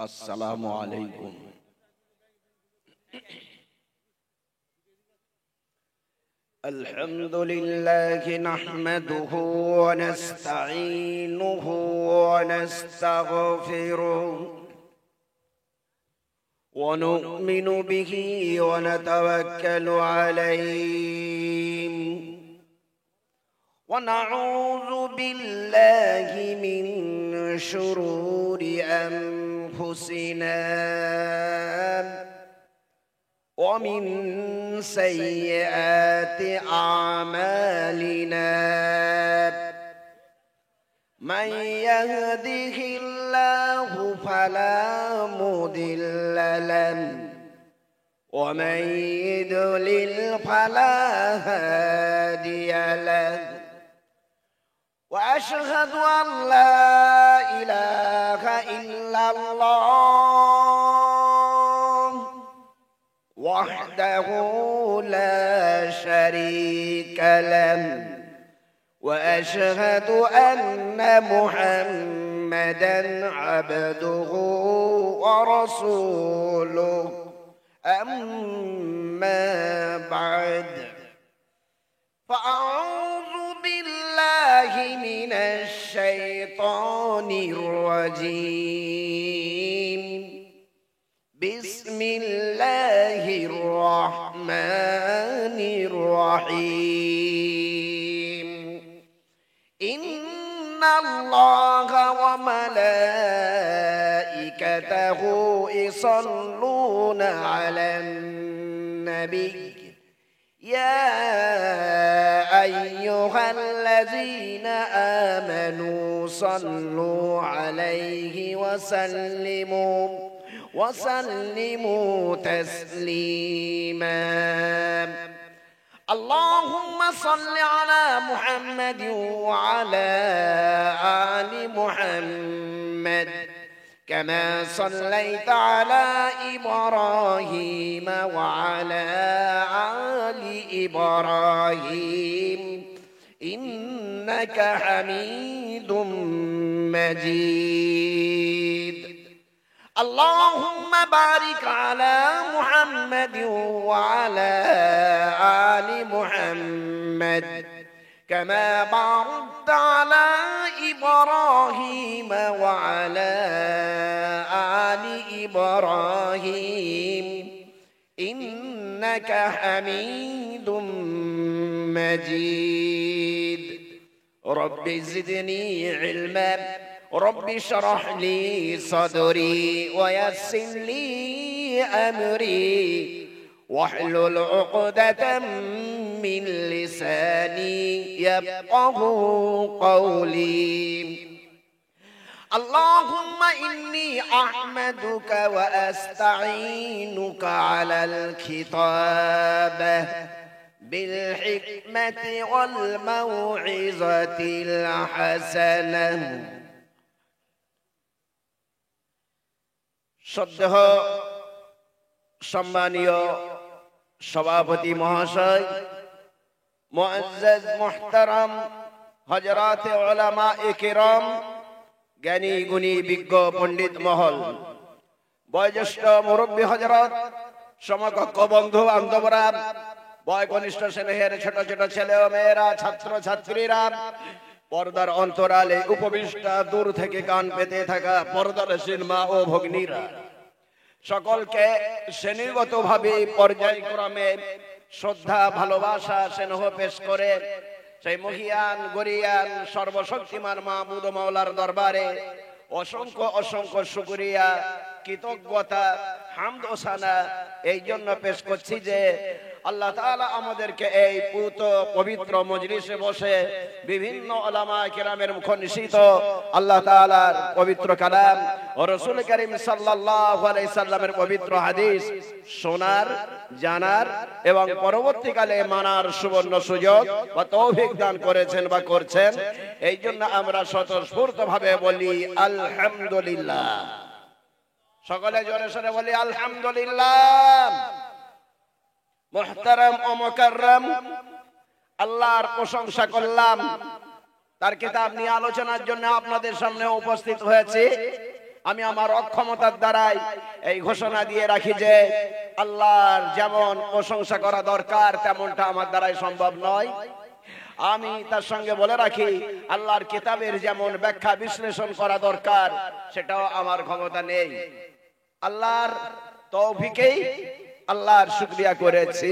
আসসালামু আলাইকুম। الحمد لله نحمده ونستعينه ونستغفره ونؤمن به ونتوكل عليه ونعوذ بالله من شرور أنفسنا ومن سيئات أعمالنا من يهده الله فلا مضل له ومن يضلل فلا هادي له وأشهد أن لا إله إلا الله وحده لا شريك له وأشهد أن محمدا عبده ورسوله أما بعد فأعوذ بالله من الشيطان الرجيم بسم الله الرحمن الرحيم إن الله وملائكته يصلون على النبي يا أيها الذين آمنوا صلوا عليه وسلموا تسليما اللهم صل على محمد وعلى آل محمد كما صليت على إبراهيم وعلى آل إبراهيم إنك حميد مجيد اللهم بارك على محمد وعلى آل محمد كما باركت على إبراهيم وعلى آل إبراهيم إنك حميد مجيد رب زدني علما رب اشرح لي صدري ويسر لي أمري واحلل عقدة من لساني يفقه قولي اللهم إني أحمدك وأستعينك على الكتابة بالحكمة والموعظة الحسنة শ্রদ্ধেয় সম্মানীয় সভাপতি মহাশয়, মুআজ্জাজ মুহতারাম হযরতে উলামায়ে কিরাম, জ্ঞানী গুণী বিজ্ঞ পণ্ডিত মহল, বয়োজ্যেষ্ঠ মুরব্বী হযরত, সমকক্ষ বন্ধু বান্ধবরা, বয়কনিষ্ঠ স্নেহের ছোট ছোট ছেলে ও মেয়েরা, ছাত্র ছাত্রীরা, পর্দার অন্তরালে উপবিষ্ট দূর থেকে কান পেতে থাকা পর্দারসীন মা ও ভগ্নীরা, সকলকে শ্রেণীগতভাবে পর্যায়ক্রমে শ্রদ্ধা ভালোবাসা স্নেহ পেশ করে সেই মহিয়ান গরিয়ান সর্বশক্তিমান মাহবুদ মাওলার দরবারে অসংখ্য অসংখ্য শুকরিয়া, কৃতজ্ঞতা, হামদ ও সানা এই জন্য পেশ করছি যে আল্লাহ তাআলা আমাদেরকে এই পবিত্র মজলিসে বসে বিভিন্ন উলামায়ে কেরামের মুখ নিঃসৃত আল্লাহ তাআলার পবিত্র কালাম ও রাসূল করিম সাল্লাল্লাহু আলাইহি সাল্লামের পবিত্র হাদিস শোনার, জানার এবং পরবর্তীকালে মানার সুবর্ণ সুযোগ বা তৌফিক দান করেছেন বা করছেন। এই জন্য আমরা স্বতঃস্ফূর্তভাবে বলি আলহামদুলিল্লাহ। সকলে জোরে সোরে বলি আলহামদুলিল্লাহ। মুহতারাম ও মুকাররম, আল্লাহর প্রশংসা করলাম, তার কিতাব নিয়ে আলোচনার জন্য আপনাদের সামনে উপস্থিত হয়েছে। আমি আমার অক্ষমতার দ্বারাই এই ঘোষণা দিয়ে রাখি যে আল্লাহর যেমন প্রশংসা করা দরকার তেমনটা আমার দ্বারাই সম্ভব নয়। আমি তার সঙ্গে বলে রাখি আল্লাহর কিতাবের যেমন ব্যাখ্যা বিশ্লেষণ করা দরকার সেটাও আমার ক্ষমতা নেই। আল্লাহর তৌফিকেই আল্লাহর শুকরিয়া করেছি।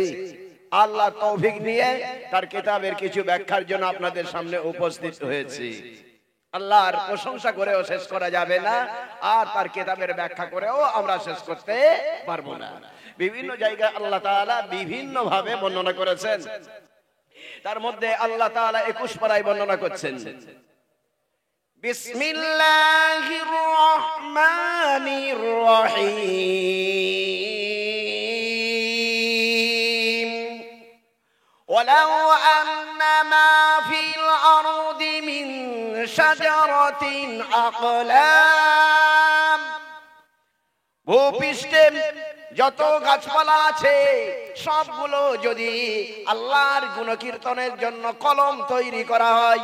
আল্লাহ তৌফিক নিয়ে তার কিতাবের কিছু ব্যাখ্যার জন্য আপনাদের সামনে উপস্থিত হয়েছি। আল্লাহর প্রশংসা করেও শেষ করা যাবে না, আর তার কিতাবের ব্যাখ্যা করেও আমরা শেষ করতে পারবো না। বিভিন্ন জায়গায় আল্লাহ তাআলা বিভিন্ন ভাবে বর্ণনা করেছেন। তার মধ্যে আল্লাহ তাআলা 21 পারায় বর্ণনা করছেন, বিসমিল্লাহির রহমানির রহিম ওয়ালাউ আন্নামা ফিল আরদি মিন শাজারাতিন আকলাম, ভূপৃষ্ঠে যত গাছপালা আছে সবগুলো যদি আল্লাহর গুণকীর্তনের জন্য কলম তৈরি করা হয়,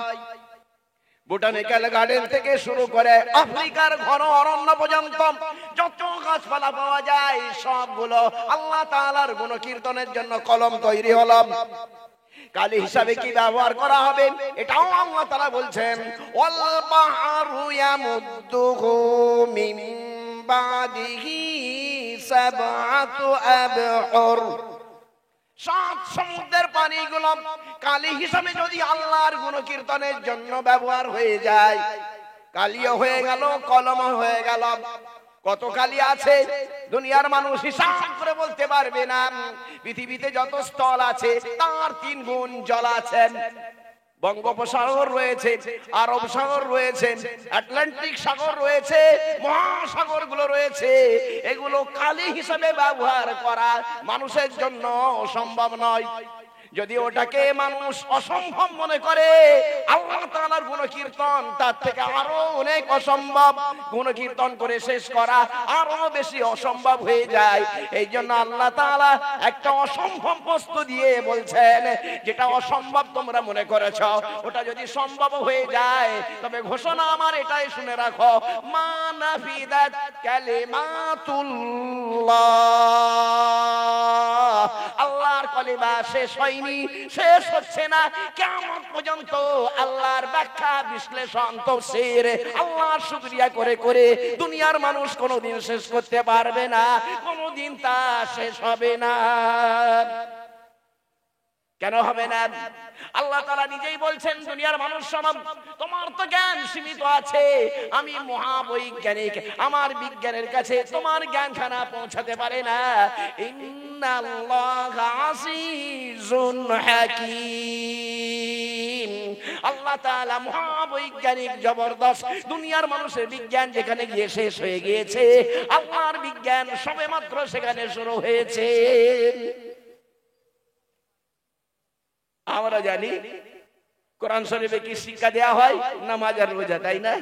বোটানিক্যাল গার্ডেন থেকে শুরু করে আফ্রিকার ঘন অরণ্য পর্যন্ত যত গাছপালা পাওয়া যায় সবগুলো আল্লাহ তাআলার গুণকীর্তনের জন্য কলম তৈরি হলো। কালি হিসাবে কি ব্যবহার করা হবে এটাও আল্লাহ তাআলা বলছেন, ওয়াল বাহরু ইয়ামুদ্দুহু মিন বাদিহি সাবআতু আবহুর, সাত সমুদ্রের পানিগুলো কালি হিসাবে যদি আল্লাহর গুণকীর্তনের জন্য ব্যবহার হয়ে যায়, কালিও হয়ে গেল কলমও হয়ে গেল। কত কালি আছে দুনিয়ার মানুষ হিসাব করে বলতে পারবে না। পৃথিবীতে যত স্থল আছে তার 3 গুণ জল আছে। বঙ্গোপসাগর রয়েছে, আরব সাগর রয়েছে, আটলান্টিক সাগর রয়েছে, মহাসাগর গুলো রয়েছে। এগুলো কালি হিসাবে ব্যবহার করা মানুষের জন্য অসম্ভব নয়। যদি ওটাকে মানুষ অসম্ভব মনে করে, আল্লাহ তাআলার গুণকীর্তন তার থেকে আরো অনেক অসম্ভব, গুণকীর্তন করে শেষ করা আরো বেশি অসম্ভব হয়ে যায়। এই জন্য আল্লাহ তাআলা একটা অসম্ভব বস্তু দিয়ে বলছেন, যেটা অসম্ভব তোমরা মনে করেছ ওটা যদি সম্ভব হয়ে যায় তবে ঘোষণা আমার এটাই শুনে রাখো, মা নাফিদাত কালিমাতুল্লাহ, আল্লাহর কালিমা শেষ হয়নি, শেষ হচ্ছে না কিয়ামত পর্যন্ত। আল্লাহর ব্যাখ্যা বিশ্লেষণ তাফসীর আল্লাহর শুকরিয়া করে করে দুনিয়ার মানুষ কোনোদিন শেষ করতে পারবে না, কোনোদিন তা শেষ হবে না। কেন হবে না? আল্লাহ তাআলা নিজেই বলছেন, দুনিয়ার মানুষ সব তোমার তো জ্ঞান সীমিত আছে, আমি মহাবৈজ্ঞানিক, আমার বিজ্ঞানের কাছে তোমার জ্ঞানখানা পৌঁছাতে পারে না। ইন্নাল্লাহা আসিজুন হাকীম, আল্লাহ তাআলা মহাবৈজ্ঞানিক, জবরদস্ত। দুনিয়ার মানুষের বিজ্ঞান যেখানে গিয়ে শেষ হয়ে গিয়েছে, আল্লাহর বিজ্ঞান সবেমাত্র সেখানে শুরু হয়েছে। আমরা জানি কোরআন শরীফে কি শিক্ষা দেয়া হয়? নামাজ আর রোজা, তাই না?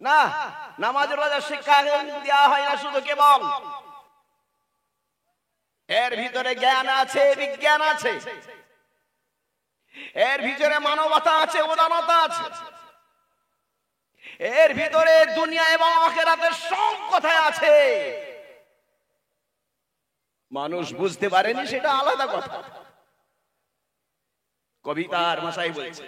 না, নামাজ রোজা শিক্ষা দেয়া হয় না শুধু কেবল, এর ভিতরে জ্ঞান আছে, বিজ্ঞান আছে, এর ভিতরে মানবতা আছে, উদারতা আছে, এর ভিতরে দুনিয়া এবং আখিরাতের সব কথা আছে। মানুষ বুঝতে পারেনি সেটা আলাদা কথা। কবিতার ভাষায় বলছে,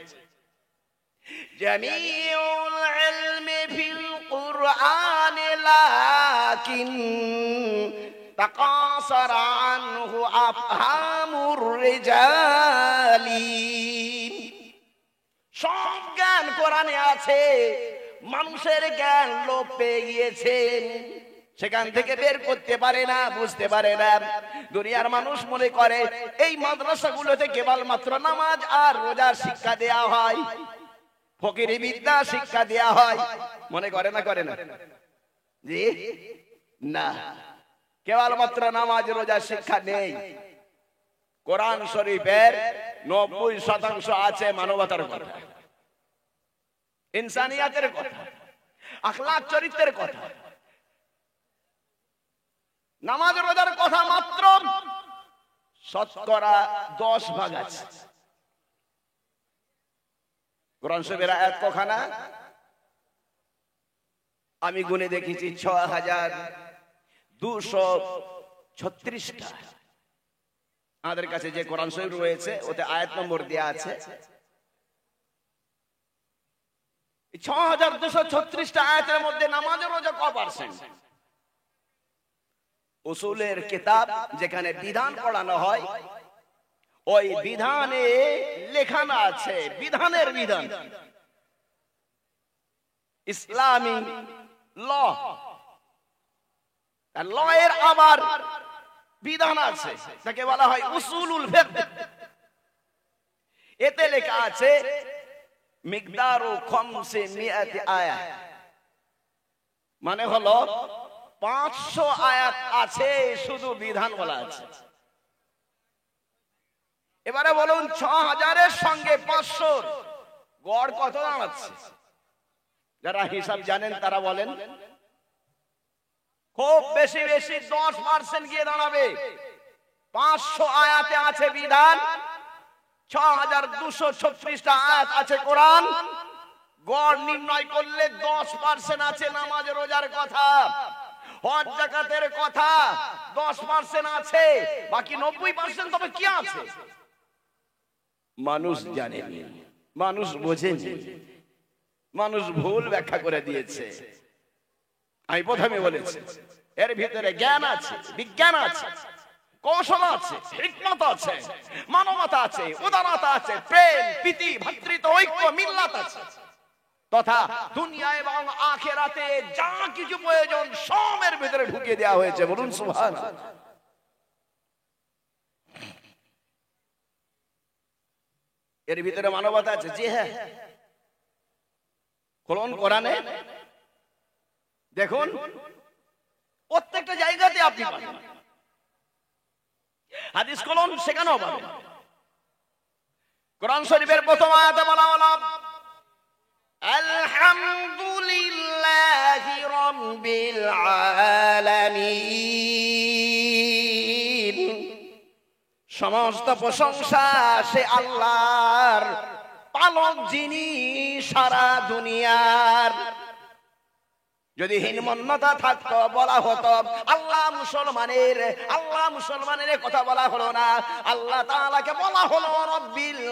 জামিউল ইলমি ফিল কুরআন লাকিন তাকাসার আনহু আফহামুর রিজালি, সব জ্ঞান কোরআনে আছে, মানুষের জ্ঞান লোপ পেয়ে গিয়েছে, সেখান থেকে বের করতে পারে না, বুঝতে পারে না। দুনিয়ার মানুষ মনে করে এই মাদ্রাসাগুলোতে কেবলমাত্র নামাজ আর রোজার শিক্ষা দেয়া হয়, ফকিরি বিদ্যা শিক্ষা দেয়া হয়, মনে করে না? করে না? জি না, কেবলমাত্র নামাজ রোজার শিক্ষা নেই। কোরআন শরীফের 90% আছে মানবতার কথা, ইনসানিয়াতের কথা, আখলাক চরিত্রের কথা। নামাজ রোজার কথা মাত্র 10% আছে। কোরআন শরীফের আয়াত কখানা? আমি গুনে দেখেছি 6236টা। আমাদের কাছে যে কোরআন শরীফ রয়েছে ওতে আয়াত নম্বর দেয়া আছে। 6236টা আয়াতের মধ্যে নামাজের রোজা কত পার্সেন্ট? উসুলের কিতাব যেখানে বিধান পড়ানো হয় ওই বিধানে লেখানো আছে, বিধানের বিধান, ইসলামী ল, ল এর আবার বিধান আছে, তাকে বলা হয় উসুলুল ফিকহ। এতে লেখা আছে মিকদারু 500 আয়াত, মানে হলো 500 আয়াত আছে, শুধু বিধান বলা আছে। এবারে বলুন 6000-এর সঙ্গে 500 গড় কত দাঁড়াচ্ছে? যারা হিসাব জানেন তারা বলেন। খুব বেশি বেশি 10% গিয়ে দাঁড়াবে। 500 আয়াতে আছে বিধান, 6236টা আয়াত আছে কোরআন। গড় নির্ণয় করলে 10% আছে নামাজ রোজার কথা, হজ যাকাতের কথা 10% আছে, বাকি 90% তবে কি আছে? মানুষ জানেনি, মানুষ বোঝেনি, মানুষ ভুল ব্যাখ্যা করে দিয়েছে। আমি প্রথমে বলেছি এর ভিতরে জ্ঞান আছে, বিজ্ঞান আছে, কৌশল আছে, হিকমত আছে, মানবতা আছে, উদারতা আছে, প্রেম, প্রীতি, ভ্রাতৃত্ব, ঐক্য, মিল্লাত আছে, তথা দুনিয়া এবং আখিরাতে যা কিছু প্রয়োজন সবের ভিতরে ঢুকিয়ে দেওয়া হয়েছে। বলুন সুবহানাল্লাহ। এর ভিতরে মানবতা আছে, জি হ্যাঁ। কোরআনে দেখুন প্রত্যেকটা জায়গাতে আপনি পাবেন হাদিস কলম, সেখানেও পাবেন। কোরআন শরীফের প্রথম আয়াতে বলা হলো আলহামদুলিল্লাহি রাব্বিল আলামিন, সমস্ত প্রশংসা সে আল্লাহর, পালক যিনি সারা দুনিয়ার। যদি হীনমন্যতা থাকতো বলা হতো আল্লাহ মুসলমানের কথা বলা হলো না, আল্লাহ তাআলাকে বলা হলো রব্বিল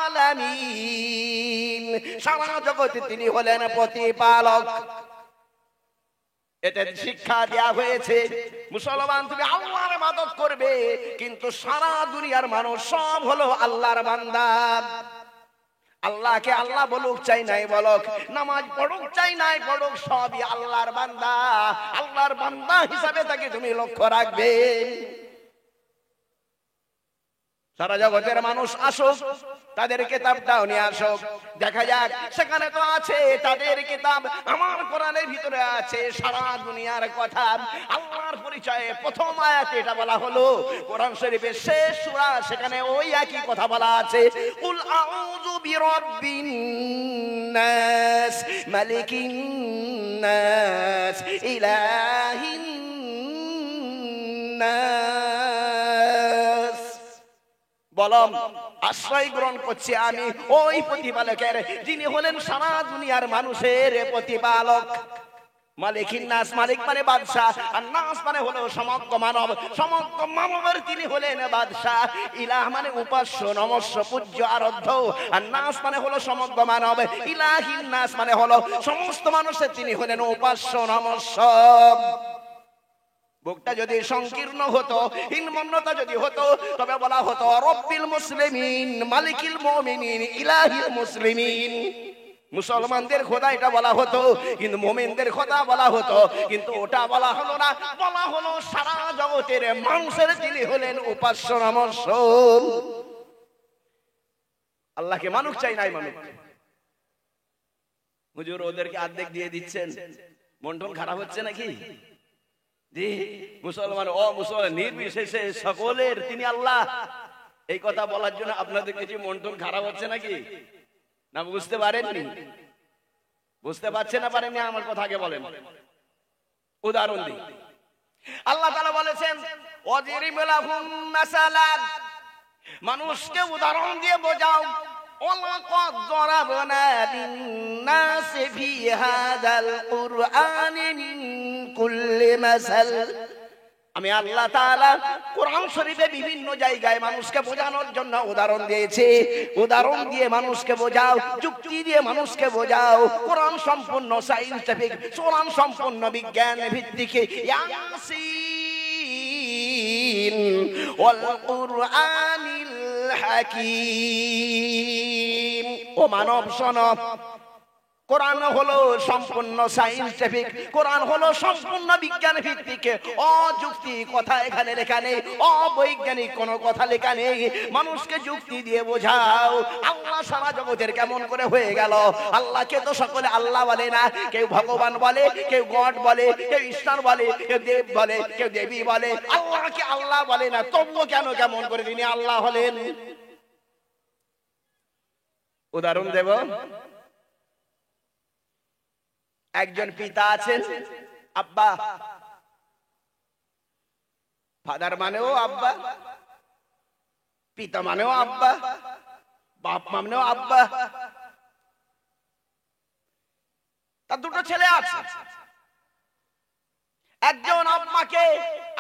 আলামিন, সারা জগতে তিনি হলেন প্রতিপালক। এতে শিক্ষা দেয়া হয়েছে মুসলমান তুমি আল্লাহর ইবাদত করবে, কিন্তু সারা দুনিয়ার মানুষ সব হলো আল্লাহর বান্দা। আল্লাহকে আল্লাহ বলুক চাই নাই বলুক, নামাজ পড়ুক চাই নাই পড়ুক, সবই আল্লাহর বান্দা। আল্লাহর বান্দা হিসাবে তাকে তুমি লক্ষ্য রাখবে। সারা জগতের মানুষ আসুক, তাদের কিতাবটাও নিয়ে আসুক, দেখা যাক সেখানে তো আছে তাদের কিতাব। আমার কোরআনের ভিতরে আছে সারা দুনিয়ার কথা, আল্লাহর পরিচয়ে প্রথম আয়াতে এটা বলা হলো। কোরআন শরীফের শেষ সূরা, সেখানে ওই একই কথা বলা আছে, কুল আউযু বিরাব্বিন নাস মালিকিন নাস ইলাহিন নাস। বলম আশ্রয় গ্রহণ করছি আমি ওই প্রতিপালকের, যিনি হলেন সারা দুনিয়ার মানুষের প্রতিপালক। মালিকিন নাস, মালিক মানে বাদশা, আর নাস মানে হলো সমগ্র মানব, সমগ্র মানবের তিনি হলেন বাদশা। ইলাহ মানে উপাস্য, নমস্য, পূজ্য, আরাধ্য, আর নাস মানে হলো সমগ্র মানব। ইলাহিন নাস মানে হলো সমস্ত মানুষের তিনি হলেন উপাস্য, নমস্য। বুকটা যদি সংকীর্ণ হতো, হীনমন্যতা যদি হতো, তবে বলা হতো রব্বিল মুসলিমিন, মালিকিল মুমিনিন, ইলাহিল মুসলিমিন। মুসলমানদের খোদা এটা বলা হতো, কিন্তু মুমিনদের খোদা বলা হতো, কিন্তু ওটা বলা হলো না। বলা হলো সারা জগতের মানুষের তিনি হলেন উপাস্য, নমস্য। আল্লাহকে মানুষ চাই নাই মানুষ। হুজুর ওদেরকে অর্ধেক দিয়ে দিচ্ছেন, মন টন খারাপ হচ্ছে নাকি? জি, মুসলমান ও মুসলমান নির্বিশেষে সকলের তিনি আল্লাহ, এই কথা বলার জন্য আপনাদের কিছু মন টন খারাপ হচ্ছে নাকি? না বুঝতে পারেননি? বুঝতে পারছেন না পারেননি? আমার কথা আগে বলেন, উদাহরণ দিই। আল্লাহ তাআলা বলেছেন ওয়াজরিব লাহুম মাসালান, মানুষকে উদাহরণ দিয়ে বোঝাও। ওয়ালাকাদ যারাবনা লিন-নাসি ফি হাযাল কুরআনি মিন কুল্লি মাসাল। আমি আল্লাহ তাআলা কোরআন শরীফে বিভিন্ন জায়গায় মানুষকে বোঝানোর জন্য উদাহরণ দিয়েছি। উদাহরণ দিয়ে মানুষকে বোঝাও, যুক্তি দিয়ে মানুষকে বোঝাও। কোরআন সম্পূর্ণ সায়েন্টিফিক, কোরআন সম্পূর্ণ বিজ্ঞান ভিত্তিক। ইয়াসিন ওয়াল কুরআনিল হাকীম। ও মানব শোনো, কোরআন হলো সম্পূর্ণ সায়েন্টিফিক, কোরআন হলো সম্পূর্ণ বিজ্ঞান ভিত্তিক। অযুক্তি কথা এখানে লেখা নেই, অবৈজ্ঞানিক কোনো কথা লেখা নেই। মানুষকে যুক্তি দিয়ে বোঝাও আল্লাহ সারা জগতের কেমন করে হয়ে গেল। আল্লাহকে তো সকলে আল্লাহ বলে না, কেউ ভগবান বলে, কেউ গড বলে, কেউ ঈশ্বর বলে, কেউ দেব বলে, কেউ দেবী বলে। আল্লাহকে আল্লাহ বলে না, তবুও কেন কেমন করে তিনি আল্লাহ হলেন? উদাহরণ দেব। একজন পিতা আছেন, আব্বা। ফাদার মানেও আব্বা, পিতা মানেও আব্বা, বাপ মানেও আব্বা। তার দুটো ছেলে আছে। একজন আব্বাকে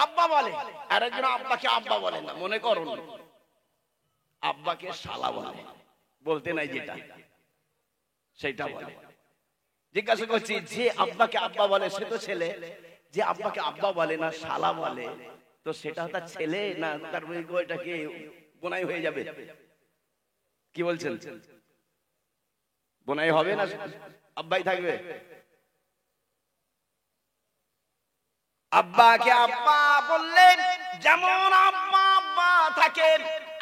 আব্বা বলে, আর একজন আব্বাকে আব্বা বলে না। মনে করুন আব্বাকে শালা বলে, বলতে নাই যেটা সেটা বলে। জিজ্ঞাসা করছি, যে আব্বাকে আব্বা বলে সে তো ছেলে, যে আব্বাকে আব্বা বলে না শালা বলে, তো সেটা তার ছেলে না তার ওইটাকে বোনাই হয়ে যাবে? কি বলছেন? বোনাই হবে না, আব্বাই থাকবে? আব্বাকে আব্বা বললেন, যেমন আব্বা আব্বা থাকেন,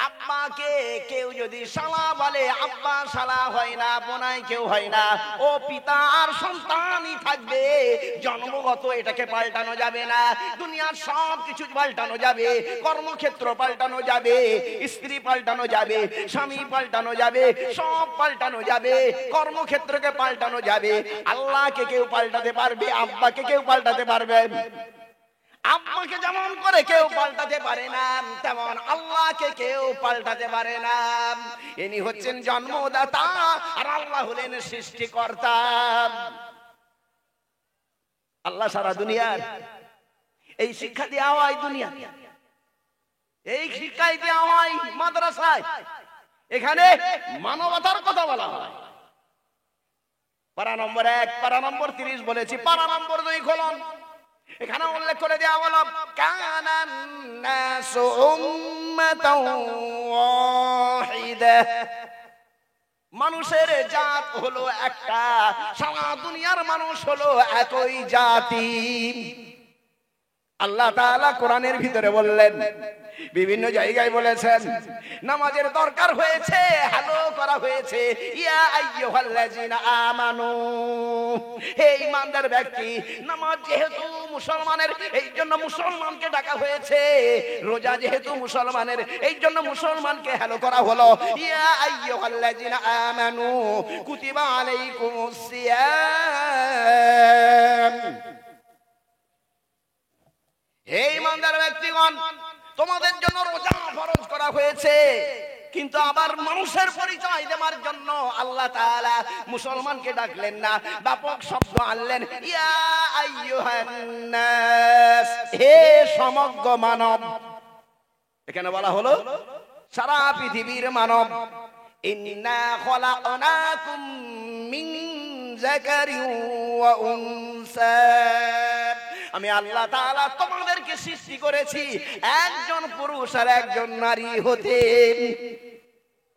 আব্বাকে কেউ যদি শালা বলে, আব্বা শালা হয় না, বোনাই কেউ হয় না। ও পিতা আর সন্তানই থাকবে। জন্মগত এটাকে পাল্টানো যাবে না। দুনিয়ার সব কিছু পাল্টানো যাবে, কর্মক্ষেত্র পাল্টানো যাবে, স্ত্রী পাল্টানো যাবে, স্বামী পাল্টানো যাবে, সব পাল্টানো যাবে, কর্মক্ষেত্রকে পাল্টানো যাবে। আল্লাহকে কেউ পাল্টাতে পারবে, আব্বাকে কেউ পাল্টাতে পারবে? আব্বাকে যেমন করে কেউ পাল্টাতে পারে না, তেমন আল্লাহকে কেউ পাল্টাতে পারে না। ইনি হচ্ছেন জন্মদাতা, আর আল্লাহ হলেন সৃষ্টিকর্তা। আল্লাহ সারা দুনিয়ার এই শিক্ষা দেওয়া হয়, দুনিয়া এই শিক্ষাই দেওয়া হয় মাদ্রাসায়। এখানে মানবতার কথা বলা হয়। পারা নম্বর 1, পারা নম্বর 30 বলেছি, পারা নম্বর 2 খোলন। এখানে উল্লেখ করে দেওয়া হলো, কানান নাসু উম্মাতাও ওয়াহিদা। মানুষের জাত হলো একটা, সারা দুনিয়ার মানুষ হলো একই জাতি। আল্লাহ তাআলা কোরআনের ভিতরে বললেন, বিভিন্ন জায়গায় বলেছেন, নামাজের দরকার হয়েছে, হ্যালো করা হয়েছে, ইয়া আইয়ুহাল্লাযিনা আমানু, হে ঈমানদার ব্যক্তি। নামাজ যেহেতু মুসলমানের, এই জন্য মুসলমানকে ডাকা হয়েছে। রোজা যেহেতু মুসলমানের, এই জন্য মুসলমানকে হ্যালো করা হলো। ইয়া আইয়ুহাল্লাযিনা আমানু কুতিবা আলাইকুমুস সিয়াম, হে ঈমানদার ব্যক্তিগণ, তোমাদের জন্য রোজা ফরজ করা হয়েছে। কিন্তু আবার মানুষের পরিচয় দেওয়ার জন্য আল্লাহ তাআলা মুসলমানকে ডাকলেন না, ব্যাপক শব্দ আনলেন, ইয়া আইয়ুহান নাস, হে সমগ্র মানব। এখানে বলা হলো সারা পৃথিবীর মানব। ইন্না খলাকনাকুম মিন যাকারিন ওয়া উনসা, আমি আল্লাহ তাআলা তোমাদেরকে সৃষ্টি করেছি একজন পুরুষ আর একজন নারী হতে।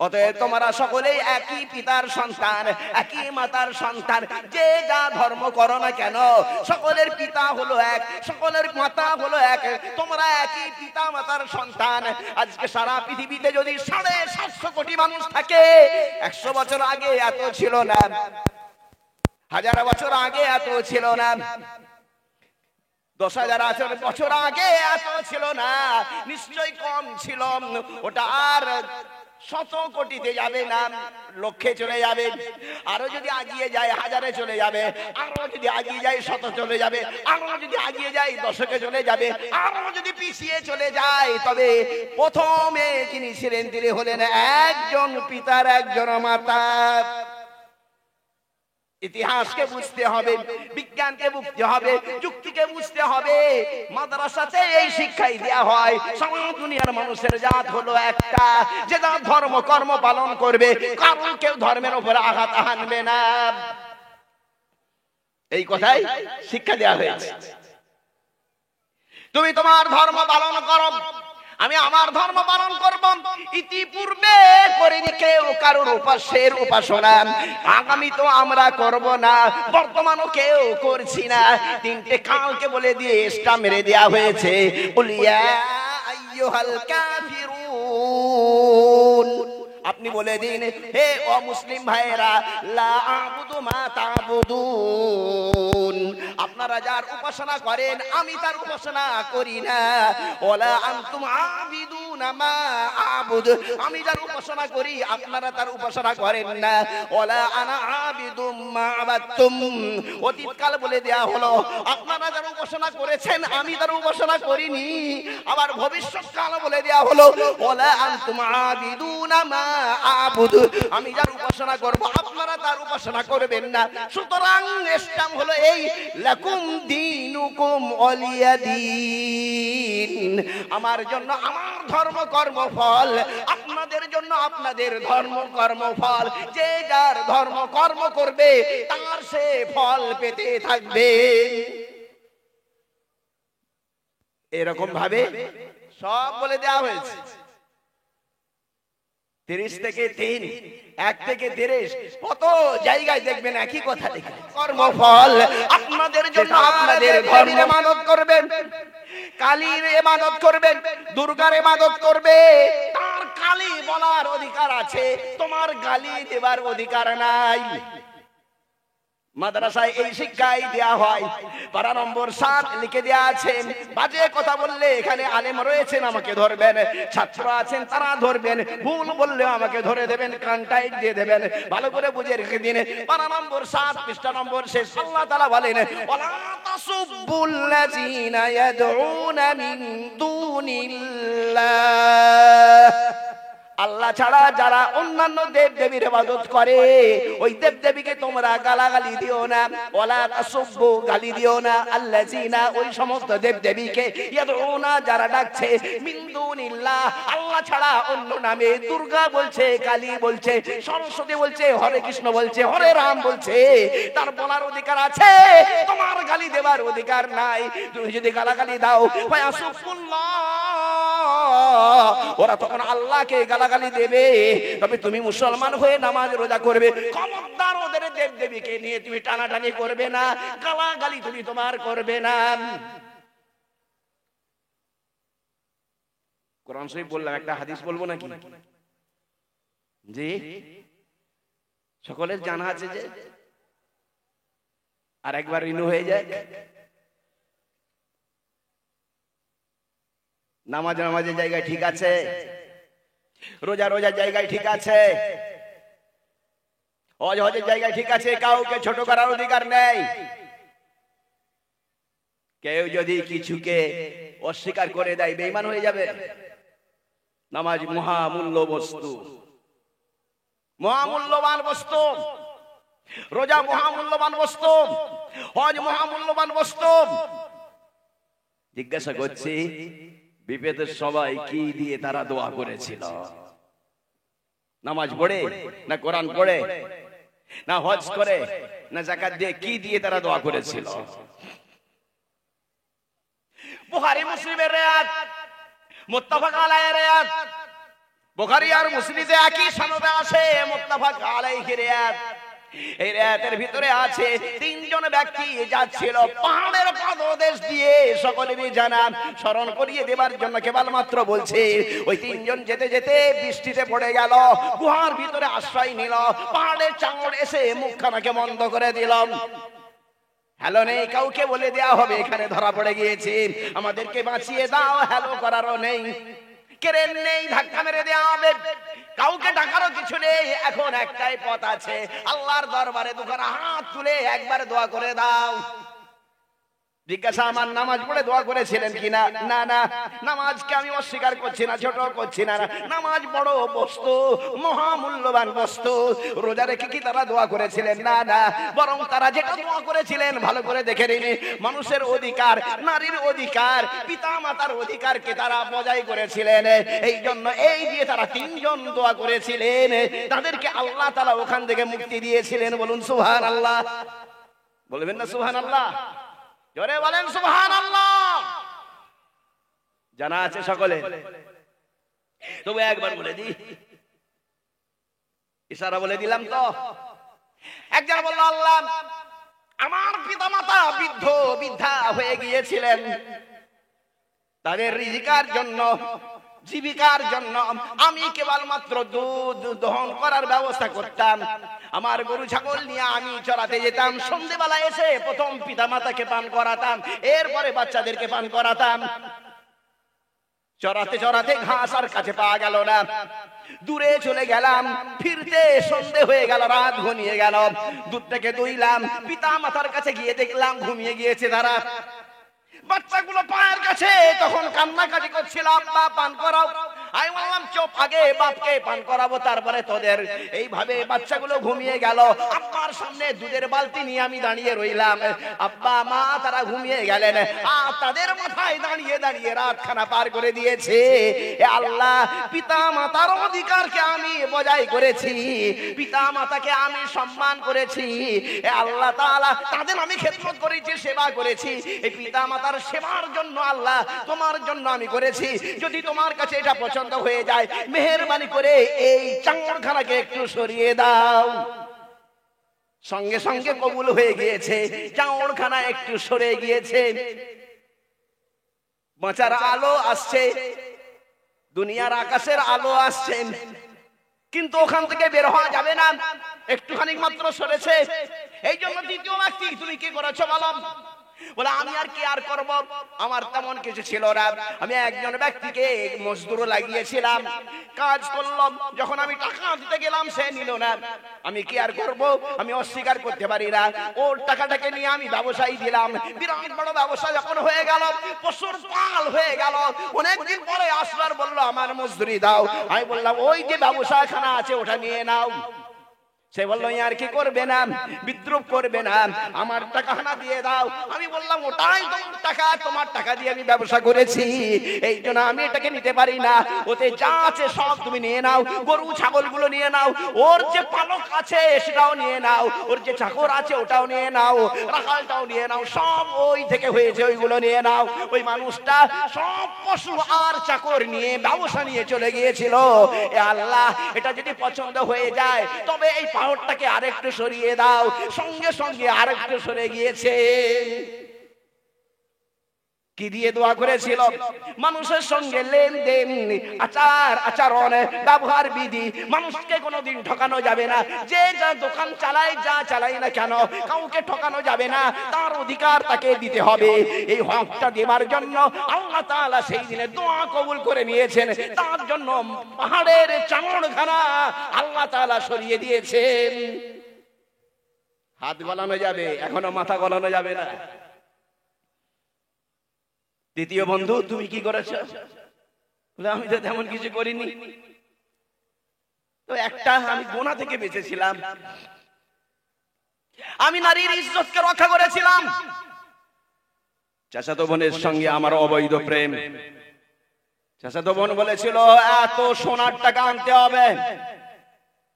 অতএব তোমরা সকলেই একই পিতার সন্তান, একই মাতার সন্তান। যে যা ধর্ম করো না কেন, সকলের পিতা হলো এক, সকলের মাতা হলো এক। তোমরা একই পিতা মাতার সন্তান। আজকে সারা পৃথিবীতে যদি 750 কোটি মানুষ থাকে, 100 বছর আগে এত ছিল না, 1000 বছর আগে এত ছিল না, 10,000 বছর আগে এত ছিল না, নিশ্চয়ই কম ছিল। ওটা আর 100 কোটিতে যাবে না, লক্ষে চলে যাবে। আরো যদি আগিয়ে যায় 1000-এ চলে যাবে, আরো যদি আগিয়ে যায় 100 চলে যাবে, আরো যদি আগিয়ে যায় 10-এ চলে যাবে, আরো যদি পিছিয়ে চলে যায়, তবে প্রথমে যিনি ছিলেন তিনি হলেন একজন পিতার একজন মাতা। ইতিহাসকে বুঝতে হবে, বিজ্ঞানকে বুঝতে হবে, যুক্তিকে বুঝতে হবে। মাদ্রাসাতে এই শিক্ষাই দেয়া হয় সারা দুনিয়ার মানুষের জাত হলো একটা, যে যার ধর্ম কর্ম পালন করবে, কারণ কেউ ধর্মের উপরে আঘাত হানবে না। এই কথাই শিক্ষা দেওয়া হয়েছে। তুমি তোমার ধর্ম পালন করো, আমি আমার ধর্ম পালন করব। ইতিপূর্বে করিনি কেউ কারোর উপাস্যের উপাসনা, আগামী তো আমরা করব না, বর্তমানও কেউ করছি না। তিনটে কালকে বলে দিয়ে স্টাম্প মেরে দেওয়া হয়েছে, উলিয়া আইয়ুহাল কাফিরুন। আপনি বলে দিন, হে অমুসলিম ভাইয়েরা, লা আবুদু মা তাবুদুন, আপনারা যার উপাসনা করেন আমি তার উপাসনা করি না। ওয়ালা আনতুম আবিদুনা মা আবুদ, আমি যার উপাসনা করি আপনারা তার উপাসনা করেন না। ওয়ালা আনা আবিদুম মা আবাদতুম, অতীতকাল বলে দেয়া হলো, আপনারা যার উপাসনা করেছেন আমি তার উপাসনা করিনি। আবার ভবিষ্যৎকাল বলে দেয়া হলো, ওয়ালা আনতুম আবিদুনা মা আবুদ, আমি যার উপাসনা করব আপনারা তার উপাসনা করবেন না। সুতরাং ইসলাম হলো এই, লাকুম দীনুকুম ওয়ালিয়া দীন, আমার জন্য আমার ধর্ম কর্মফল, আপনাদের জন্য আপনাদের ধর্ম কর্মফল। যে যার ধর্ম কর্ম করবে তার সে ফল পেতে থাকবে। এরকম ভাবে সব বলে দেওয়া হয়েছে। 30 থেকে 3, 1 থেকে 30, কত জায়গায় দেখবেন একই কথা লেখা, কর্মফল আপনাদের জন্য আপনাদের ধর্মের ইবাদত করবেন, কালীর ইবাদত করবেন, দুর্গার ইবাদত করবে, তার কালী বলার অধিকার আছে, তোমার গালি দেবার অধিকার নাই। মাদ্রাসায় এই শিক্ষাই দেয়া হয়। পারা নম্বর 7 লিখে দেয়া আছে, বাজে কথা বললে এখানে আলেম রয়েছেন আমাকে ধরবেন, ছাত্র আছেন তারা ধরবেন, ভুল বললে আমাকে ধরে দেবেন, কানটাইট দিয়ে দেবেন। ভালো করে বুঝে রেখে দিন, পারা নম্বর 7 পৃষ্ঠা নম্বর শেষ। আল্লাহ তাআলা বলেন, ওয়ালা তাসুব্বুল্লাযীনা ইয়াদউনা মিন দুনিল্লাহ, আল্লাহ ছাড়া যারা অন্যান্য দেব দেবীর ইবাদত করে ওই দেব দেবীকে তোমরা গালাগালি দিও না। ওয়ালা তাসুব্বু, গালি দিও না, আল্লাযীনা, ওই সমস্ত দেব দেবীকে, ইয়াদউনা, যারা ডাকছে, মিন দুনিল্লাহ, আল্লাহ ছাড়া অন্য নামে, দুর্গা বলছে, কালী বলছে, সরস্বতী বলছে, হরে কৃষ্ণ বলছে, হরে রাম বলছে, তার বলার অধিকার আছে, তোমার গালি দেবার অধিকার নাই। তুমি যদি গালাগালি দাও, ফায়াসুবুল্লাহ, ওরা তখন আল্লাহকে গালাগালি দেবে। তবে তুমি মুসলমান হয়ে নামাজ রোজা করবে, খবরদার ওদের দেব দেবীকে নিয়ে তুমি টানাটানি করবে না, গালাগালি তুমি তোমার করবে না। কোরআন শরীফ বললাম, একটা হাদিস বলবো নাকি? জি, সকলের জানা আছে যে, আর একবার রিনিউ হয়ে যায়। নামাজ নামাজের জায়গায় ঠিক আছে, রোজা রোজার জায়গায় ঠিক আছে, হজ হজের জায়গায় ঠিক আছে, কাউকে ছোট করার অধিকার নেই। কেউ যদি কিছুকে অস্বীকার করে দেয় বেঈমান হয়ে যাবে। নামাজ মহামূল্য বস্তু, মহামূল্যবান বস্তু, রোজা মহামূল্যবান বস্তু, হজ মহামূল্যবান বস্তু। জিজ্ঞাসা করছি, বিপদের সবাই কি দিয়ে তারা দোয়া করেছিল? নামাজ পড়ে না কোরআন পড়ে না হজ করে না যাকাত দিয়ে, কি দিয়ে তারা দোয়া করেছিল? বুখারী মুসলিমের রিওয়ায়াত, মুত্তাফাক আলাইহি রিওয়ায়াত, বুখারী আর মুসলিমে একই সনদে আছে, মুত্তাফাক আলাইহি রিওয়ায়াত। এই রাতের ভিতরে আছে তিনজন ব্যক্তি যাচ্ছিল পাহাড়ের পাদদেশ দিয়ে, সকলেরই জানা, স্মরণ করিয়ে দেবার জন্য কেবলমাত্র বলছে। ওই তিনজন যেতে যেতে বৃষ্টিতে পড়ে গেল, গুহার ভিতরে আশ্রয় নিল, পাহাড়ের চাঙড় এসে মুখখানাকে বন্ধ করে দিল। হ্যালো নেই, কাউকে বলে দেয়া হবে এখানে ধরা পড়ে গিয়েছে, আমাদেরকে বাঁচিয়ে দাও, হ্যালো করারও নেই, কেরেন নেই, ধাক্কা মেরে দেওয়া হবে, কাউকে ডাকারও কিছু নেই। এখন একটাই পথ আছে, আল্লাহর দরবারে দুখানা হাত তুলে একবার দোয়া করে দাও। জিজ্ঞাসা, আমার নামাজ পড়ে দোয়া করেছিলেন কিনা? না না, নামাজকে আমি অস্বীকার করছি না, ছোট করছি না। নামাজ বড় বস্তু, মহামূল্যবান বস্তু। রোজা রেখে কি তারা দোয়া করেছিলেন? না না, বরং তারা যেটা দোয়া করেছিলেন ভালো করে দেখে নিন, মানুষের অধিকার, নারীর অধিকার, পিতা মাতার অধিকারকে তারা বজায় করেছিলেন। এই জন্য এই দিয়ে তারা তিনজন দোয়া করেছিলেন, তাদেরকে আল্লাহ তাআলা ওখান থেকে মুক্তি দিয়েছিলেন। বলুন সুবহানাল্লাহ। বলবেন না সুবহানাল্লাহ? জোরে বলেন সুবহানাল্লাহ। জানা আছে সকলে? তবু একবার বলে দিই, ইশারা বলে দিলাম তো। একজন বলল, আল্লাহ, আমার পিতামাতা বৃদ্ধ বৃদ্ধা হয়ে গিয়েছিলেন, তাদের রিজিকার জন্য, জীবিকার জন্য আমি কেবলমাত্র দুধ দহন করার ব্যবস্থা করতাম। আমার গরু ছাগল নিয়ে আমি চড়াতে যেতাম, সন্ধ্যেবেলা এসে প্রথম পিতামাতাকে পান করাতাম, এরপরে বাচ্চাদেরকে পান করাতাম। চড়াতে চড়াতে ঘাস আর কাছে পাওয়া গেল না, দূরে চলে গেলাম, ফিরতে সন্ধে হয়ে গেল, রাত ঘনিয়ে গেল। দুধটাকে দুইলাম, পিতা মাতার কাছে গিয়ে দেখলাম ঘুমিয়ে গিয়েছে তারা। বাচ্চাগুলো পায়ের কাছে তখন কান্নাকাটি করছিল, আব্বা পান করাও। আমি বললাম, চুপ, আগে বাপকে পান করাবো, তারপরে তোদের। এইভাবে বাচ্চাগুলো ঘুমিয়ে গেল। আব্বার সামনে দুধের বালতি নিয়ে আমি দাঁড়িয়ে রইলাম। আব্বা মা তারা ঘুমিয়ে গেলেন, আর তাদের মাথায় দাঁড়িয়ে দাঁড়িয়ে রাতখানা পার করে দিয়েছে। এ আল্লাহ, পিতা মাতার অধিকারকে আমি বজায় করেছি, পিতা মাতাকে আমি সম্মান করেছি। এ আল্লাহ তাআলা, তাদের আমি খেদমত করেছি, সেবা করেছি। এই পিতা মাতার সেবার জন্য আল্লাহ তোমার জন্য আমি করেছি। যদি তোমার কাছে এটা পছন্দ হয়ে যায়, মেহেরবানি করে এই চাঙড়খানাকে একটু সরিয়ে দাও। সঙ্গে সঙ্গে কবুল হয়ে গিয়েছে, চাঙড়খানা একটু সরে গিয়েছে। বাঁচার আলো আসছে, দুনিয়ার আকাশের আলো আসছে, কিন্তু ওখান থেকে বের হওয়া যাবে না, একটুখানি মাত্র সরেছে। এই জন্য দ্বিতীয় ব্যক্তি, তুমি কি করেছো বলো? বলে, আমি আর কি আর করব, আমার তেমন কিছু ছিল না। আমি একজন ব্যক্তিকে মজদুর লাগিয়েছিলাম, কাজ করলাম, যখন আমি টাকা দিতে গেলাম সে নিল না। আমি কি আর করব, আমি অস্বীকার করতে পারি না। ওর টাকাটাকে নিয়ে আমি ব্যবসায়ী দিলাম, বিরাট বড় ব্যবসা যখন হয়ে গেল, পশুর পাল হয়ে গেল। অনেকদিন পরে আসলার বলল, আমার মজদুরি দাও। আমি বললাম, ওই যে ব্যবসাখানা আছে ওটা নিয়ে নাও। সে বললো, আর কি করবে না, বিদ্রুপ করবে না, আমার টাকাখানা দিয়ে দাও। আমি বললাম, ওটাই তোমার টাকা, তোমার টাকা দিয়ে আমি ব্যবসা করেছি, এই জন্য আমি এটাকে নিতে পারি না। ওতে যা আছে সব তুমি নিয়ে নাও, গরু ছাগলগুলো নিয়ে নাও, ওর যে পালক আছে সেটাও নিয়ে নাও, ওর যে চাকর আছে ওটাও নিয়ে নাও, রাখালটাও নিয়ে নাও, সব ওই থেকে হয়েছে ওইগুলো নিয়ে নাও। ওই মানুষটা সব পশু আর চাকর নিয়ে ব্যবসা নিয়ে চলে গিয়েছিল। এ আল্লাহ, এটা যদি পছন্দ হয়ে যায় তবে এই পাহাড়টাকে আরেকটু সরিয়ে দাও। সঙ্গে সঙ্গে আরেকটু সরে গিয়েছে। কি দিয়ে দোয়া করেছিল? মানুষের সঙ্গে লেনদেন, আচার আচরণ, ব্যবহার বিধি, মানুষকে কোনোদিন ঠকানো যাবে না। যে যা দোকান চালায়, যা চালাই না কেন, কাউকে ঠকানো যাবে না, তার অধিকার তাকে দিতে হবে। এই হকটা দেবার জন্য আল্লাহ তাআলা সেই দিনে দোয়া কবুল করে নিয়েছেন। তার জন্য পাহাড়ের চাঙড়খানা আল্লাহ তাআলা সরিয়ে দিয়েছেন। হাত গলানো যাবে, এখনো মাথা গলানো যাবে না। দ্বিতীয় বন্ধু, তুমি কি করেছো? আমি তো তেমন কিছু করিনি, তো একটা আমি গোনা থেকে বেঁচেছিলাম, আমি নারীর ইজ্জতকে রক্ষা করেছিলাম। চাচাতো বোনের সঙ্গে আমার অবৈধ প্রেম। চাচাতো বোন বলেছিল, এত সোনার টাকা আনতে হবে।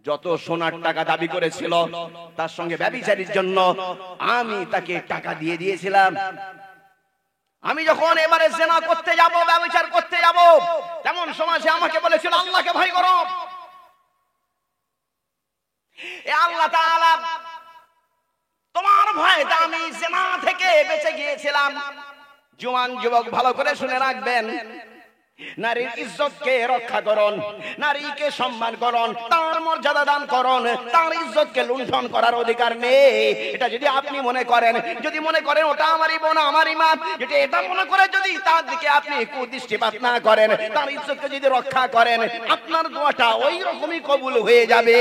যত সোনার টাকা দাবি করেছিল, তার সঙ্গে ব্যভিচারীর জন্য আমি তাকে টাকা দিয়ে দিয়েছিলাম। আমি যখন এবারে জিনা করতে যাব, ব্যভিচার করতে যাব, তেমন সময় সে আমাকে বলেছিল, আল্লাহকে ভয় করো। এ আল্লাহ তাআলা, তোমার ভয়তে আমি জিনা থেকে বেঁচে গিয়েছিলাম। জওয়ান যুবক, ভালো করে শুনে রাখবেন, নারীর ইজ্জতকে রক্ষা করুন, নারীকে সম্মান করুন, তার মর্যাদা দান করুন, তার ইজ্জতকে লুণ্ঠন করার অধিকার নেই। এটা যদি আপনি মনে করেন, যদি মনে করেন ওটা আমারই বোন, আমারই মা, যদি এটা মনে করে যদি তার দিকে আপনি কুদৃষ্টিপাত না করেন, তার ইজ্জতকে যদি রক্ষা করেন, আপনার দোয়াটা ওই রকমই কবুল হয়ে যাবে।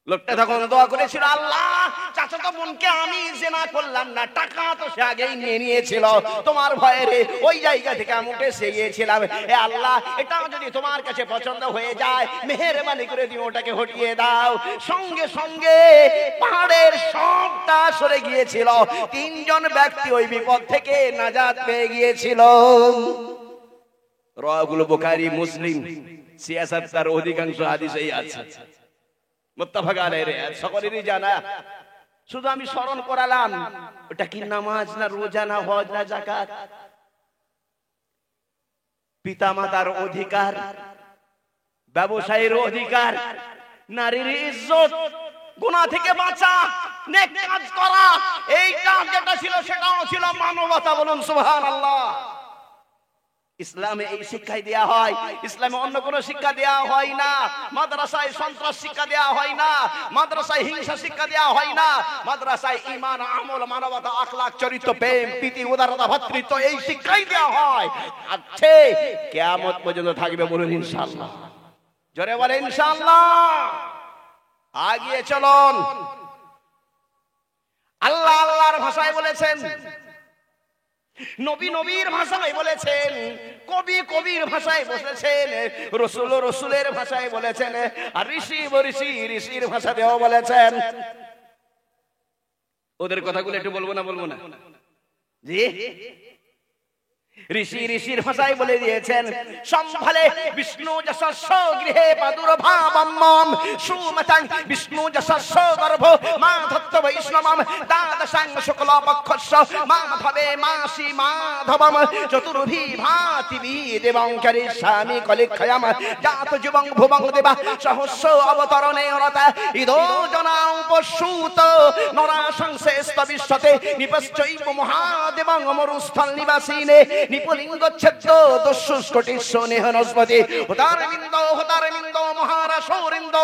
লোকটা তখন দোয়া করেছিল, আল্লাহ চাচাতো বোনকে আমি জিনা করলাম না, টাকা তো সে আগেই নিয়ে নিয়েছিল, তোমার ভয়ে রে ওই জায়গা থেকে আমি উঠে এসে গিয়েছিলাম। এ আল্লাহ, এটাও যদি তোমার কাছে পছন্দ হয়ে যায়, মেহেরবানি করে তুমি ওটাকে হটিয়ে দাও। সঙ্গে সঙ্গে পাহাড়ের সবটা সরে গিয়েছিল। তিনজন ব্যক্তি ওই বিপদ থেকে নাজাত পেয়ে গিয়েছিল। রাওয়াহুল বুখারী, মুসলিম, সিয়াসাত তার অধিকাংশ হাদিসেই আছে। মুত্তাফাক আলাইহি, সকলেরই জানা। শুধু আমি স্মরণ করালাম, ওটা কি নামাজ না রোজা না হজ না যাকাত? পিতামাতার অধিকার, ব্যবসায়ীর অধিকার, নারীর ইজ্জত, গুনাহ থেকে বাঁচা, নেক কাজ করা, এইটা যেটা ছিল সেটাও ছিল মানবতা। বলুন সুবহানাল্লাহ। ইসলামে এই শিক্ষাই দেয়া হয়, ইসলামে অন্য কোন শিক্ষা দেয়া হয় না। মাদ্রাসায় সন্ত্রাস শিক্ষা দেয়া হয় না, মাদ্রাসায় হিংসা শিক্ষা দেয়া হয় না, মাদ্রাসায় ঈমান, আমল, মানবতা, আখলাক, চরিত্র, প্রেম, প্রীতি, উদারতা, ভ্রাতৃত্ব, এই শিক্ষাই দেয়া হয়। আছে, কিয়ামত পর্যন্ত থাকবে। বলুন ইনশাআল্লাহ। জোরে বলে ইনশাআল্লাহ। আগিয়ে চলুন। আল্লাহ আল্লাহর ভাষায় বলেছেন, নবী নবীর ভাষায় বলেছেন, কবি কবির ভাষায় বলেছেন, রাসূল রাসূলের ভাষায় বলেছেন, আর ঋষি ঋষির ভাষাতেও বলেছেন। ওদের কথাগুলো একটু বলবো না জি? ঋষির ভাষায় বলে দিয়েছেন, সম্ভালে বিষ্ণু যশস্য গৃহে প্রাদুর্ভাবম সুমতাং বিষ্ণু যশস্য গর্ভ মা ধত্ত বৈষ্ণবম দ্বাদশাং শুক্লপক্ষস্য মাধবে মাসি মাধবম চতুর্ভি ভাতি বিদেবং করিষ্যামি কলিক্ষয়ম জাত যুবং ভুবং দেবা সহস্র অবতরণে রতা ইদো জনা উপসূত নরা সংশেষ্ট বিশ্বতে নিপশ্চৈব মহাদেবং মরুস্থল নিবাসিনে নিপুলিঙ্গ ছেদ্য দস্যুষ্কটিস্য নেহনস্পতি হোতারবিন্দ মহারাসৌরিন্দ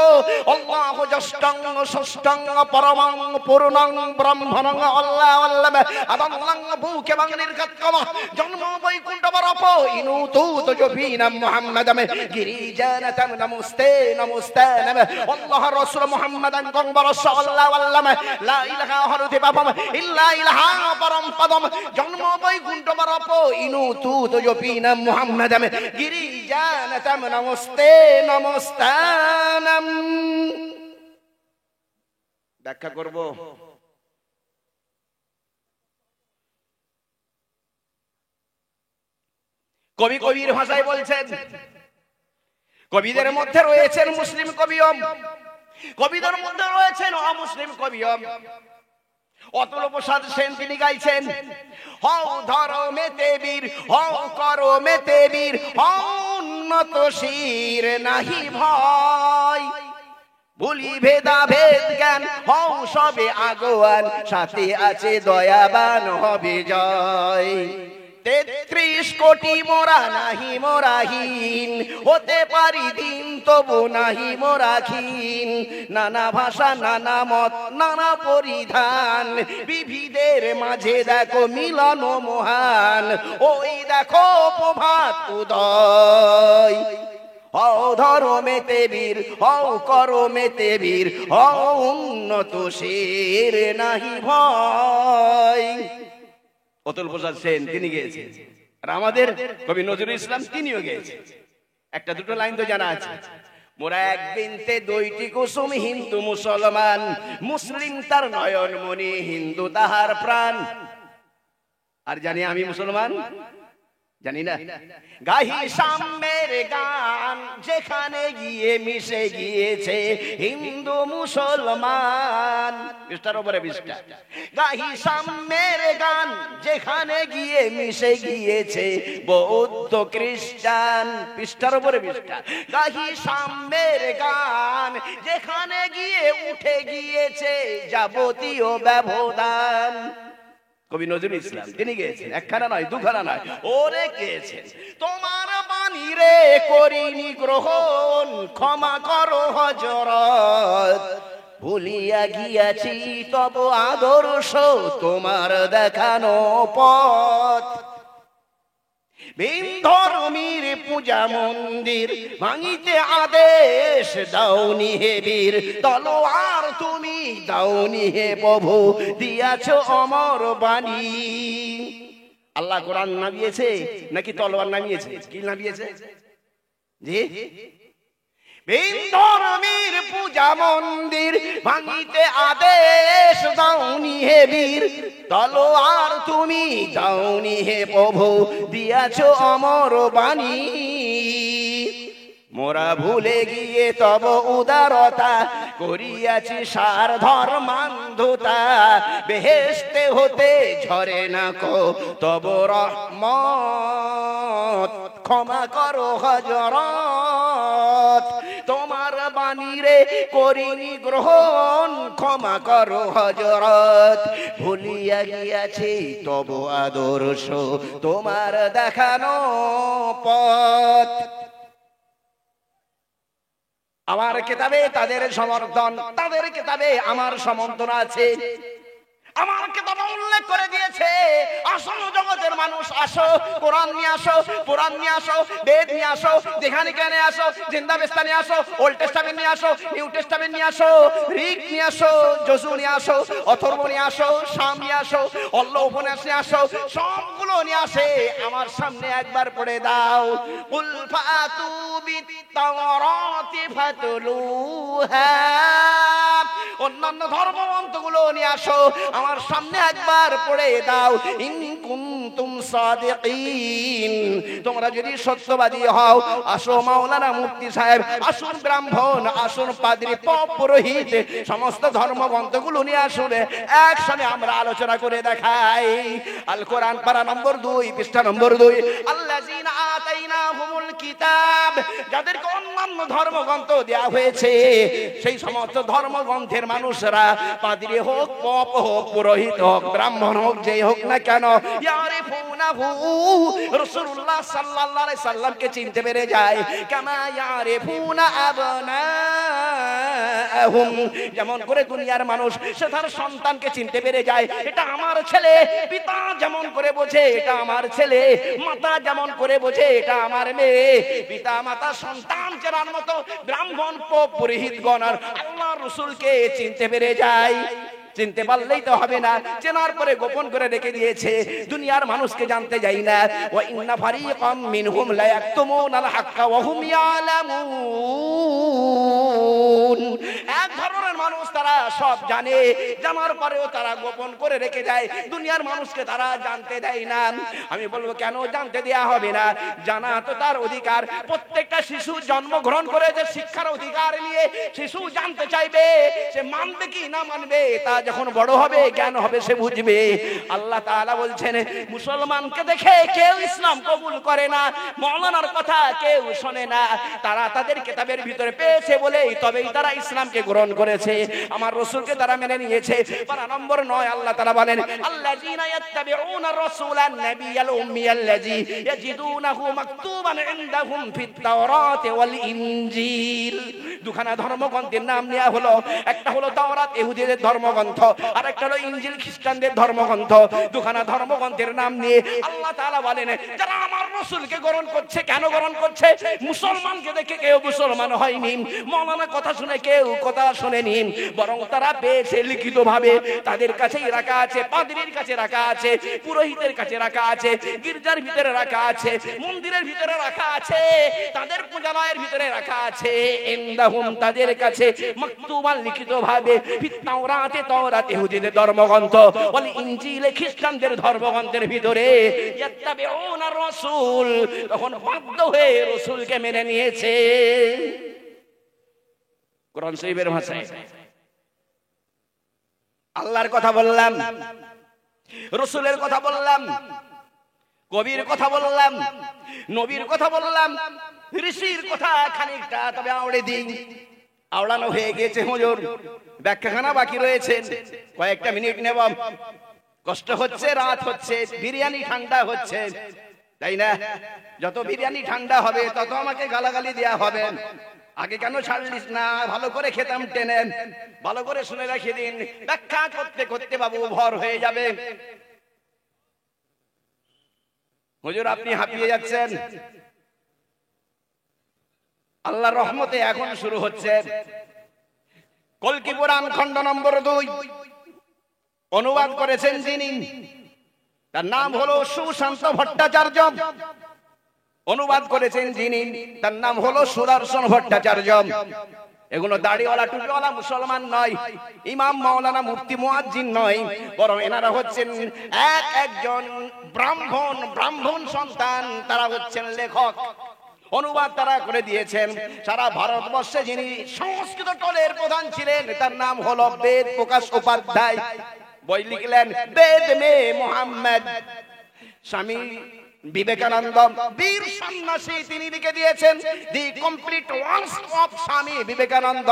আল্লাহু যষ্টং ষষ্ঠং পরমং পূর্ণং ব্রহ্মণং আল্লাহ আল্লাহ আদংলং বুকেবং নির্গতকম জন্ম বৈকুণ্ঠ বরপ ইনু তুত জবিনাম মুহাম্মাদাম গিরিজানাতাম নমস্তে নমস্তে নম আল্লাহ রাসূল মুহাম্মাদান গংবরস আল্লাহ আল্লাহ লা ইলাহা হরুতে বাবম ইল্লা ইলাহা পরম পদম জন্ম বৈকুণ্ঠ বরপ ইনু তুত জবিনাম মুহাম্মাদাম গিরিজানাতাম নমস্তে নমস্তানাম। ব্যাখ্যা করব। কবি কবির ভাষায় বলছেন, কবিদের মধ্যে রয়েছেন মুসলিম কবিও, কবিদের মধ্যে রয়েছেন অমুসলিম কবিও। অতুল প্রসাদ সেন তিনি গাইছেন, হও ধর্মেতে বীর, হও করমেতে বীর, হও উন্নত শির নাহি ভয়, ভুলি ভেদা ভেদ জ্ঞান হও সবে আগোয়ান, সাথে আছে দয়াবান হবে জয়। ৩৩ কোটি মোরা নাহি মোরাহীন, হতে পারি দিন তবু নাহি মোরাহীন। নানা ভাষা নানা মত নানা পরিধান, বিবিধের মাঝে দেখো মিলন মহান, ওই দেখো প্রভাত উদয়। হও ধর্মেতে বীর, হও করমেতে বীর, হও উন্নত শির নাহি ভয়। অতুল প্রসাদ সেন তিনি গেয়েছেন, আর আমাদের কবি নজরুল ইসলাম তিনিও গেয়েছেন। একটা দুটো লাইন তো জানা আছে, মোরা এক বিনতে দুইটি কুসুম, হিন্দু মুসলমান, মুসলিম তার নয়ন মনি, হিন্দু তাহার প্রাণ। আর জানি আমি মুসলমান, জানি না। গাহি সাম্যের গান, যেখানে গিয়ে মিশে গিয়েছে হিন্দু মুসলমান। পৃষ্ঠার উপরে পৃষ্ঠা। গাহি সাম্যের গান, যেখানে গিয়ে মিশে গিয়েছে বৌদ্ধ খ্রিস্টান। পৃষ্ঠার উপরে পৃষ্ঠা। গাহি সাম্যের গান, যেখানে গিয়ে উঠে গিয়েছে যাবতীয় ব্যবধান। কবি নজরুল ইসলাম তিনি গেয়েছেন, একখানা নয় দুখানা নয়, ওরে গেয়েছেন। তোমার বাণী রে করিনি গ্রহণ, ক্ষমা করো হযরত, ভুলিয়া গিয়াছি তব আদর্শ, তোমার দেখানো পথ। ভিন ধর্মীর পূজা মন্দির ভাঙিতে আদেশ দাওনি হে বীর, তলোয়ার তুমি দাওনি হে প্রভু, দিয়াছ অমর বাণী। আল্লাহ কোরআন নামিয়েছে নাকি তলোয়ার নামিয়েছে? কি নামিয়েছে? জি, ভিন ধর্মীর পূজা মন্দির ভাঙিতে আদেশ দাওনি হে বীর, তলোয়ার তুমি দাওনি হে প্রভু, দিয়াছ অমর বাণী। মোরা ভুলে গিয়ে তব উদারতা, করিয়াছি সার ধর্মান্ধতা, বেহেশতে হতে ঝরে না কো তব রহমত, ক্ষমা করো হযরত, তোমার বাণী রে করিনি গ্রহণ, ক্ষমা করো হযরত, ভুলিয়া গিয়াছি তব আদর্শ, তোমার দেখানো পথ। আমার কিতাবে তাদের সমর্থন, তাদের কিতাবে আমার সমর্থন আছে। আমার কিতাব উল্লেখ করে দিয়েছে, আসো জগতের মানুষ, আসো কোরআন নিয়ে আসো, কোরআন নিয়ে আসো, বেদ নিয়ে আসো, যেখানে কেনে আসো, জিন্দাবেস্তা নিয়ে আসো, ওল্ড টেস্টামেন্ট নিয়ে আসো, নিউ টেস্টামেন্ট নিয়ে আসো, ঋগ নিয়ে আসো, যজু নিয়ে আসো, অথর্ব নিয়ে আসো, শাম নিয়ে আসো, অল্ল উপন্যাস নিয়ে আসো, সবগুলো নিয়ে আসে আমার সামনে একবার পড়ে দাও। কুল ফাতু বিত তাওরাতি ফাতলুহা, অন্যান্য ধর্মগ্রন্থগুলো নিয়ে আসো আমার সামনে একবার পড়ে দাও। ইন কুনতুম সাদিকিন, তোমরা যদি সত্যবাদী হও, আসো মাওলানা মুফতি সাহেব, আসুন ব্রাহ্মণ, আসুন পাদ্রী, পুরোহিত, সমস্ত ধর্মগ্রন্থগুলো নিয়ে আসুন, একসাথে আমরা আলোচনা করে দেখাই। আল কোরআন পারা নম্বর 2, পৃষ্ঠা নম্বর 2, আল্লাযিনা আতাইনাহুমুল কিতাব, যাদেরকে অন্যান্য ধর্মগ্রন্থ দেয়া হয়েছে, সেই সমস্ত ধর্মগ্রন্থের মানুষরা, পাদ্রী হোক, পপ হোক, পুরোহিত হোক, ব্রাহ্মণ হোক, যেই হোক না কেন, ইয়ারিফুনাহু, রাসূলুল্লাহ সাল্লাল্লাহু আলাইহি সাল্লামকে চিনতে পেরে যায়, কামা ইয়ারিফুনা আবনাহুম, যেমন করে দুনিয়ার মানুষ সে তার সন্তানকে চিনতে পেরে যায়, এটা আমার ছেলে, পিতা যেমন করে বোঝে এটা আমার ছেলে, মাতা যেমন করে বোঝে এটা আমার মেয়ে, পিতা মাতা সন্তান চেনার মতো ব্রাহ্মণ, পোপ, পুরোহিতগণ আর আল্লাহর রাসূলকে চিনতে পেরে যায়। চিনতে পারলেই তো হবে না, চেনার পরে গোপন করে রেখে দিয়েছে, দুনিয়ার মানুষকে জানতে যাই না। ওয়া ইন্না ফারিকাম মিনহুম লা ইয়াকতুমুনাল হাক্কা ওয়া হুম ইয়ালামুন, এক ধরনের মানুষ তারা সব জানে, জানার পরেও তারা গোপন করে রেখে দেয়, দুনিয়ার মানুষকে তারা জানতে দেয় না। আমি বলবো কেন জানতে দেয়া হবে না? জানা তো তার অধিকার। প্রত্যেকটা শিশু জন্মগ্রহণ করেছে শিক্ষার অধিকার নিয়ে, শিশু জানতে চাইবে, সে মানবে কি না মানবে তা যখন বড় হবে, জ্ঞান হবে, সে বুঝবে। আল্লাহ তাআলা বলছেন, মুসলমানকে দেখে কেউ ইসলাম কবুল করে না, মাওলানার কথা কেউ শোনে না, তারা তাদের কিতাবের ভিতরে পেয়েছে বলেই তবেই তারা ইসলামকে গ্রহণ করেছে, আমার রাসূলকে তারা মেনে নিয়েছে। পারা নম্বর 9 আল্লাহ তাআলা বলেন, আল্লাযীনা ইয়াত্তাবিউনা রাসূলান নাবিয়াল উম্মিয়াল্লাযী ইয়াজিদুনাহু মাকতুবান ইনদাহুম ফিত তাওরাতি ওয়াল ইনজিল। দুখানা ধর্মগ্রন্থের নাম নেওয়া হলো, একটা হলো তাওরাত ইহুদিদের ধর্মগ্রন্থ, আর একটা হলো ইনজিল খ্রিস্টানদের ধর্মগ্রন্থ। দুখানা ধর্মগ্রন্থের নাম নিয়ে আল্লাহ তাআলা বলেন, যারা আমার রাসূলকে গ্রহণ করছে, কেন গ্রহণ করছে? মুসলমানকে দেখে কেউ মুসলমান হয়নি, মাওলানা কথা শুনে কেউ কথা শুনেনি, বরং তারা পেয়েছে লিখিত ভাবে, তাদের কাছেই রাখা আছে, পাদ্রীর কাছে রাখা আছে, পুরোহিতের কাছে রাখা আছে, গির্জার ভিতরে রাখা আছে, মন্দিরের ভিতরে রাখা আছে, তাদের পূজালয়ের ভিতরে রাখা আছে, ইনদাহুম তাদের কাছে, মাকতুবান লিখিত ভাবে, ফিত তাওরাতে তাওরাত ইহুদিদের ধর্মগ্রন্থ, ওয়াল ইনজিল খ্রিস্টানদের ধর্মগ্রন্থের ভিতরে, ইয়াত্তাবিউনা রাসূল, তখন বাধ্য হয়ে রাসূলকে মেনে নিয়েছে। কোরআন শরীফের ভাষায় আল্লাহর কথা বললাম, রাসূলের কথা বললাম, কবির কথা বললাম, নবীর কথা বললাম, ঋষির কথা খানিকটা তবে আওড়ে দিই। আওড়ানো হয়ে গেছে হুজুর, ব্যাখ্যাখানা বাকি রয়েছে, কয়েকটা মিনিট নেব। কষ্ট হচ্ছে, রাত হচ্ছে, বিরিয়ানি ঠান্ডা হচ্ছে, তাই না? যত বিরিয়ানি ঠান্ডা হবে তত আমাকে গালাগালি দেয়া হবে। আগে কেন ছাড়লিস না, ভালো করে খেতাম টেনে। ভালো করে শুনে রেখে দিন, ব্যাখ্যা করতে করতে বাবু ভর হয়ে যাবে। হুজুর আপনি হাঁপিয়ে যাচ্ছেন। আল্লাহর রহমতে এখন শুরু হচ্ছে। কলকি পুরাণ খণ্ড নম্বর 2 অনুবাদ করেছেন যিনি, তার নাম হলো সুশান্ত ভট্টাচার্য। অনুবাদ করেছেন যিনি, তার নাম হলো সুদর্শন ভট্টাচার্য। এগুলো দাড়িওয়ালা টুপিওয়ালা মুসলমান নয়, ইমাম মাওলানা মুফতি মুয়াজ্জিন নয়, বরং এনারা হচ্ছেন একজন ব্রাহ্মণ সন্তান। তারা হচ্ছেন লেখক। অনুবাদ তারা করে দিয়েছেন। সারা ভারতবর্ষে যিনি সংস্কৃত টলের প্রধান ছিলেন, তার নাম হলো বেদ প্রকাশ উপাধ্যায়। বই লিখলেন বেদ মে মোহাম্মদ। স্বামী বিবেকানন্দ বীর সন্ন্যাসী, তিনি লিখে দিয়েছেন দি complete works of Swami Vivekananda.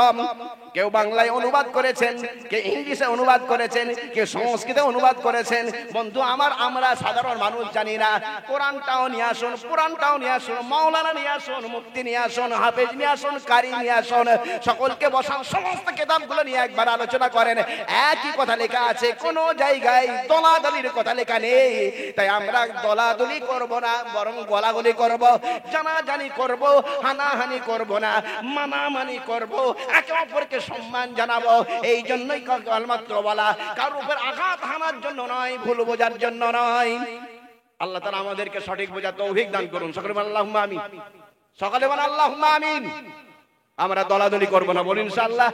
কেউ বাংলায় অনুবাদ করেছেন, কেউ ইংলিশে অনুবাদ করেছেন, কেউ সংস্কৃতে অনুবাদ করেছেন। বন্ধু আমার, আমরা সাধারণ মানুষ জানি না। কোরআনটাও নিয়ে আসুন, পুরাণটাও নিয়ে আসুন, মাওলানা নিয়ে আসুন, মুফতি নিয়ে আসুন, হাফেজ নিয়ে আসুন, কারি নিয়ে আসুন, সকলকে বসান, সমস্ত কিতাবগুলো নিয়ে একবার আলোচনা করেন। একই কথা লেখা আছে, কোনো জায়গায় দলাদলির কথা লেখা নেই। তাই আমরা দলাদলি করব না, বরং গলাগলি করব, জানাজানি করব, হানাহানি করব না, মানামানি করব, একে অপরকে সম্মান জানাবো। এই জন্যই কেবলমাত্র বলা, কারোর উপর আঘাত হানার জন্য নয়, ভুল বোঝার জন্য নয়। আল্লাহ তাআলা আমাদেরকে সঠিক বোঝার তৌফিক দান করুন। সকলে বলেন আল্লাহুম্মা আমিন। সকলে বলেন আল্লাহুম্মা আমিন। আমরা দলাদলি করব না, বলুন ইনশাআল্লাহ।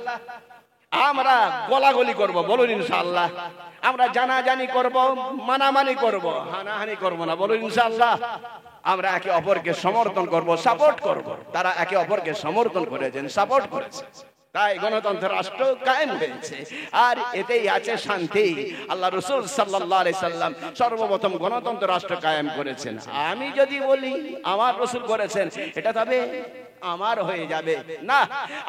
আমরা গলাগলি করব, বলুন ইনশাআল্লাহ। আমরা জানাজানি করব, মানামানি করব, হানাহানি করব না, বলুন ইনশাআল্লাহ। আমরা একে অপরকে সমর্থন করব, সাপোর্ট করব। তারা একে অপরকে সমর্থন করেছেন, সাপোর্ট করেছে, তাই গণতন্ত্র রাষ্ট্র কায়েম হয়েছে। আর এতেই আছে শান্তি। আল্লাহ রাসূল সাল্লাল্লাহু আলাইহি সাল্লাম সর্বপ্রথম গণতন্ত্র রাষ্ট্র কায়েম করেছেন। আমি যদি বলি আমার রাসূল করেছেন, এটা তবে আমার হয়ে যাবে না।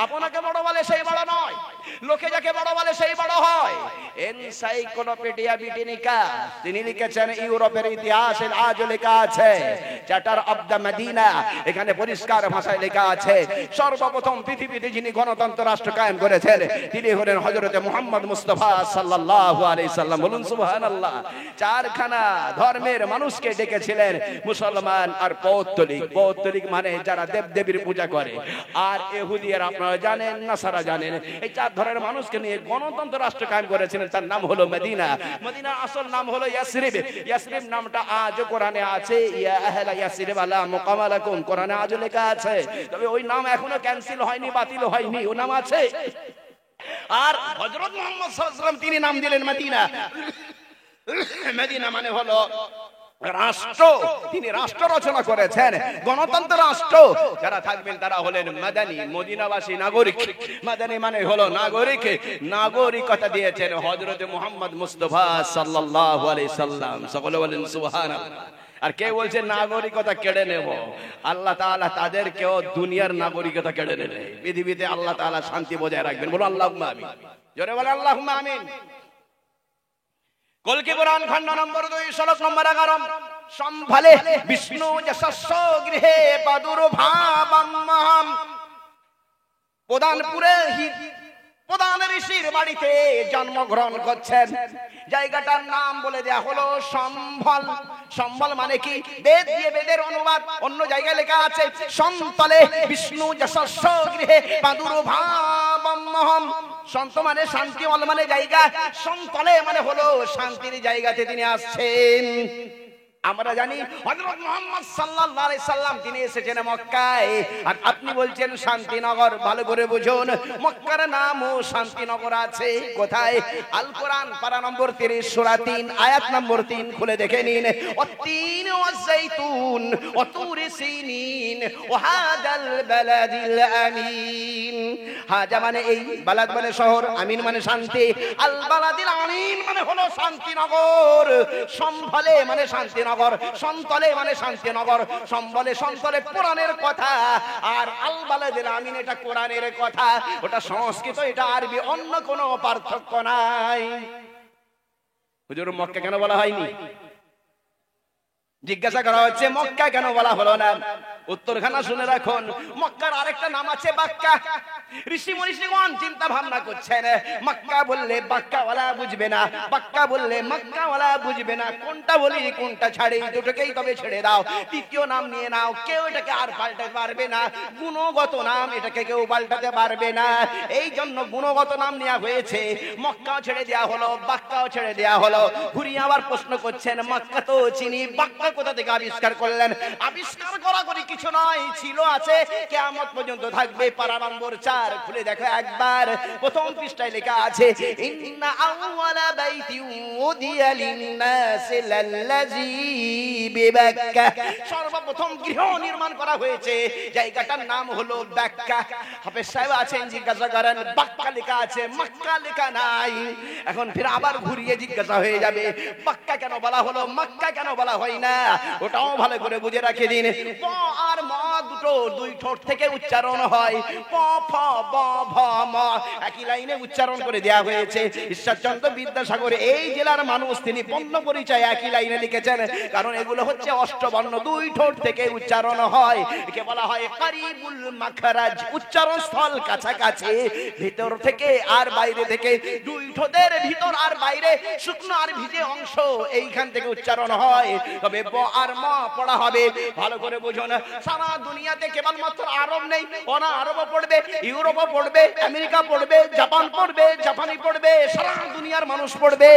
আপনাকে বড় বলে সেই বড় নয়, লোকে যাকে বড় বলে সেই বড় হয়। এনসাইক্লোপিডিয়া ব্রিটানিকা তিনি লিখেছেন, ইউরোপের ইতিহাসের আজ লেখা আছে, চার্টার অফ দ্য মদিনা, এখানে পরিষ্কার ভাষায় লেখা আছে, সর্বপ্রথম পৃথিবীতে যিনি গণতন্ত্র রাষ্ট্র কায়েম করেছেন তিনি হলেন হযরতে মুহাম্মদ মুস্তাফা সাল্লাল্লাহু আলাইহি সাল্লাম। বলুন সুবহানাল্লাহ। চারখানা ধর্মের মানুষকে ডেকেছিলেন, মুসলমান আর পৌত্তলিক। পৌত্তলিক মানে যারা দেবদেবীর পূজা করে, আর ইহুদিরা আপনারা জানেন, নাসারা জানেন। এই চার ধরনের মানুষকে নিয়ে গণতন্ত্র রাষ্ট্র কায়েম করেছিলেন। তার নাম হলো মদিনা। মদিনার আসল নাম হলো ইয়াসরিব। ইয়াসরিব নামটা আজও কোরআনে আছে, ইয়া আহলা ইয়াসরিব লা মুকাম লাকুম, কোরআনে আজও লেখা আছে। তবে ওই নাম এখনো ক্যান্সেল হয়নি, বাতিল হয়নি, ও নাম আছে। আর হযরত মুহাম্মদ সাল্লাল্লাহু আলাইহি ওয়াসাল্লাম তিনি নাম দিলেন মদিনা। মদিনা মানে হলো রাষ্ট্র। তিনি রাষ্ট্র রচনা করেছেন, গণতন্ত্র রাষ্ট্র। যারা থাকবেন তারা হলেন মাদানী, মদিনাবাসী নাগরিক। মাদানী মানে হলো নাগরিক। নাগরিকতা দিয়েছেন হযরত মুহাম্মদ মুস্তাফা সাল্লাল্লাহু আলাইহি সাল্লাম। সকলে বলেন সুবহানাল্লাহ। আর কে বলছে নাগরিকতা কেড়ে নেব, আল্লাহ তাআলা তাদেরকেও দুনিয়ার নাগরিকতা কেড়ে নেবে। পৃথিবীতে আল্লাহ তাআলা শান্তি বজায় রাখবেন। বলুন আল্লাহুম্মা আমিন। জোরে বলেন আল্লাহুম্মা আমিন। কলকি পুরাণ খণ্ড নম্বর 2 শ্লোক নম্বর 11, সম্ভালে বিষ্ণু যশস্য গৃহে প্রাদুর্ভাবম। প্রধান ঋষির বাড়িতে জন্মগ্রহণ করছেন। জায়গাটার নাম বলে দেয়া হলো সম্ভল। সম্ভল মানে কি? বেদ দিয়ে বেদের অনুবাদ। অন্য জায়গায় লেখা আছে সন্তলে বিষ্ণু যশস্য গৃহে প্রাদুর্ভাবম। সন্ত মানে শান্তি, অল মানে জায়গা, সন্তলে মানে হলো শান্তির জায়গাতে তিনি আসছেন। আমরা জানি হযরত মুহাম্মদ সাল্লাল্লাহু আলাইহি সাল্লাম তিনি এসেছেন মক্কায়, আর আপনি বলছেন শান্তিনগর। ভালো করে বুঝুন, মক্কার নামও শান্তিনগর আছে। কোথায়? আল কোরআন পারা নম্বর 30 সূরা 3 আয়াত নম্বর 3 খুলে দেখে নিন। ওয়াত-তিন ওয়াজ-যাইতুন ওয়া তুরি সিনিন ওয়া হাদাল বালাদিল আমিন। হাজা মানে এই, বালাদ মানে শহর, আমিন মানে শান্তি, আল বালাদিল আমিন মানে হলো শান্তিনগর। সম্ভলে মানে শান্তিনগর, সন্তলে মানে শান্তিনগর। সন্তলে কোরআনের কথা, আর আল বালাদিল আমিন এটা কোরআনের কথা। ওটা সংস্কৃত, এটা আরবি, অন্য কোনো পার্থক্য নাই। হুজুর মক্কা কেন বলা হয়নি? জিজ্ঞাসা করা হচ্ছে মক্কা কেন বলা হলো না? উত্তরখানা শুনে রাখুন, মক্কার আরেকটা নাম আছে বাক্কা। ঋষি মনীষীগণ চিন্তা ভাবনা করছেন, মক্কা বললে বাক্কাওয়ালা বুঝবে না, বাক্কা বললে মক্কাওয়ালা বুঝবে না, কোনটা বলি কোনটা ছাড়ি, দুটোকেই তবে ছেড়ে দাও, তৃতীয় নাম নিয়ে নাও। কেউ এটাকে আর পাল্টাতে পারবে না, গুণগত নাম এটাকে কেউ পাল্টাতে পারবে না। এই জন্য গুণগত নাম নেওয়া হয়েছে। মক্কাও ছেড়ে দেওয়া হলো, বাক্কাও ছেড়ে দেওয়া হলো। ঘুরিয়ে আবার প্রশ্ন করছেন, মক্কা তো চিনি, বাক্কা কোথা থেকে আবিষ্কার করলেন? আবিষ্কার করা করি কিছু নয়, ছিল আছে, কিয়ামত পর্যন্ত থাকবে। পারা নম্বর 4 খুলে দেখো একবার, প্রথম পৃষ্ঠায় লেখা আছে, ইন্না আউওয়ালা বাইতিন উদিয়া লিন-নাসি লাল্লাযী বিবাক্কা। সর্বপ্রথম গৃহ নির্মাণ করা হয়েছে, জায়গাটার নাম হলো বাক্কা। হাফেজ সাহেব আছেন, জিজ্ঞাসা করেন বাক্কা লেখা আছে, মক্কা লেখা নাই। এখন ফির আবার ঘুরিয়ে জিজ্ঞাসা হয়ে যাবে, বাক্কা কেন বলা হলো, মক্কা কেন বলা হয় না? ওটাও ভালো করে বুঝে রাখে দিন। প আর ম দুটো দুই ঠোঁট থেকে উচ্চারণ হয়, প ফ ব ভ ম একই লাইনে উচ্চারণ করে দেয়া হয়েছে। ঈশ্বরচন্দ্র বিদ্যাসাগর এই জেলার মানুষ, তিনি পণ্য পরিচয় একই লাইনে লিখেছেন, কারণ এগুলো হচ্ছে অষ্টবর্ণ, দুই ঠোঁট থেকে উচ্চারণ হয়। একে বলা হয় কারিবুল মাখরাজ, উচ্চারণ স্থল কাছাকাছি, ভিতর থেকে আর বাইরে থেকে, দুই ঠোঁটের ভিতর আর বাইরে, শুকনো আর ভিজে অংশ, এইখান থেকে উচ্চারণ হয়। তবে ব আর ম পড়া হবে, ভালো করে বুঝুন। সারা দুনিয়াতে কেবলমাত্র আরব নেই, ওনা আরবও পড়বে, ইউরোপও পড়বে, আমেরিকা পড়বে, জাপান পড়বে, জাপানি পড়বে, সারা দুনিয়ার মানুষ পড়বে।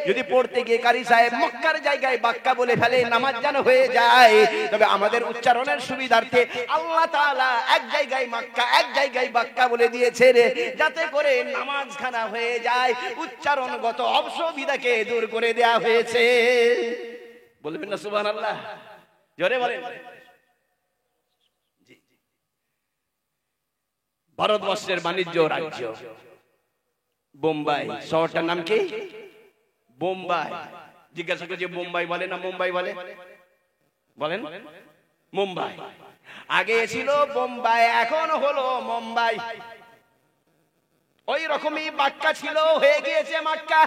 যদি পড়তে গিয়ে কারি সাহেব মক্কার জায়গায় বাক্কা বলে ফেলে, নামাজ যেন হয়ে যায়। তবে আমাদের উচ্চারণের সুবিধার্থে আল্লাহ তাআলা এক জায়গায় মক্কা, এক জায়গায় বাক্কা বলে দিয়েছে রে, যাতে করে নামাজখানা হয়ে যায়, উচ্চারণগত অসুবিধাকে দূর করে দেয়া হয়েছে। বলবেন না সুবহানাল্লাহ? জোরে বলেন। ভারতবর্ষের বাণিজ্য রাজ্য বোম্বাই, শহরটার নাম কি? বোম্বাই। জিজ্ঞাসা করছি বোম্বাই বলে না মুম্বাই বলে? বলেন মুম্বাই। আগে ছিল বোম্বাই, এখন হলো মুম্বাই। ওই রকমই বাক্কা ছিল, হয়ে গিয়েছে মক্কা।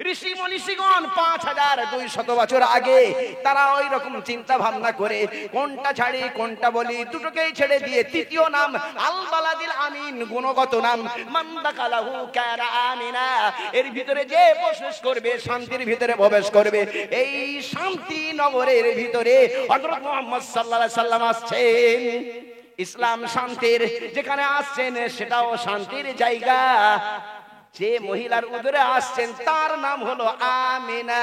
ঋষি মনীষীগণ 5200 বছর আগে তারা ওই রকম চিন্তা ভাবনা করে কোনটা ছাড়ি কোনটা বলি, দুটোকেই ছেড়ে দিয়ে তৃতীয় নাম আল বালাদিল আমিন, গুণগত নাম, মান দাখালাহু কানা আমিনা, এর ভিতরে যে প্রবেশ করবে শান্তির ভিতরে প্রবেশ করবে। এই শান্তি নগরের ভিতরে হযরত মুহাম্মদ সাল্লাল্লাহু আলাইহি সাল্লাম আসছেন। ইসলাম শান্তির যেখানে আসছেন, সেটাও শান্তির জায়গা। যে মহিলার উদরে আসছেন তার নাম হলো আমিনা।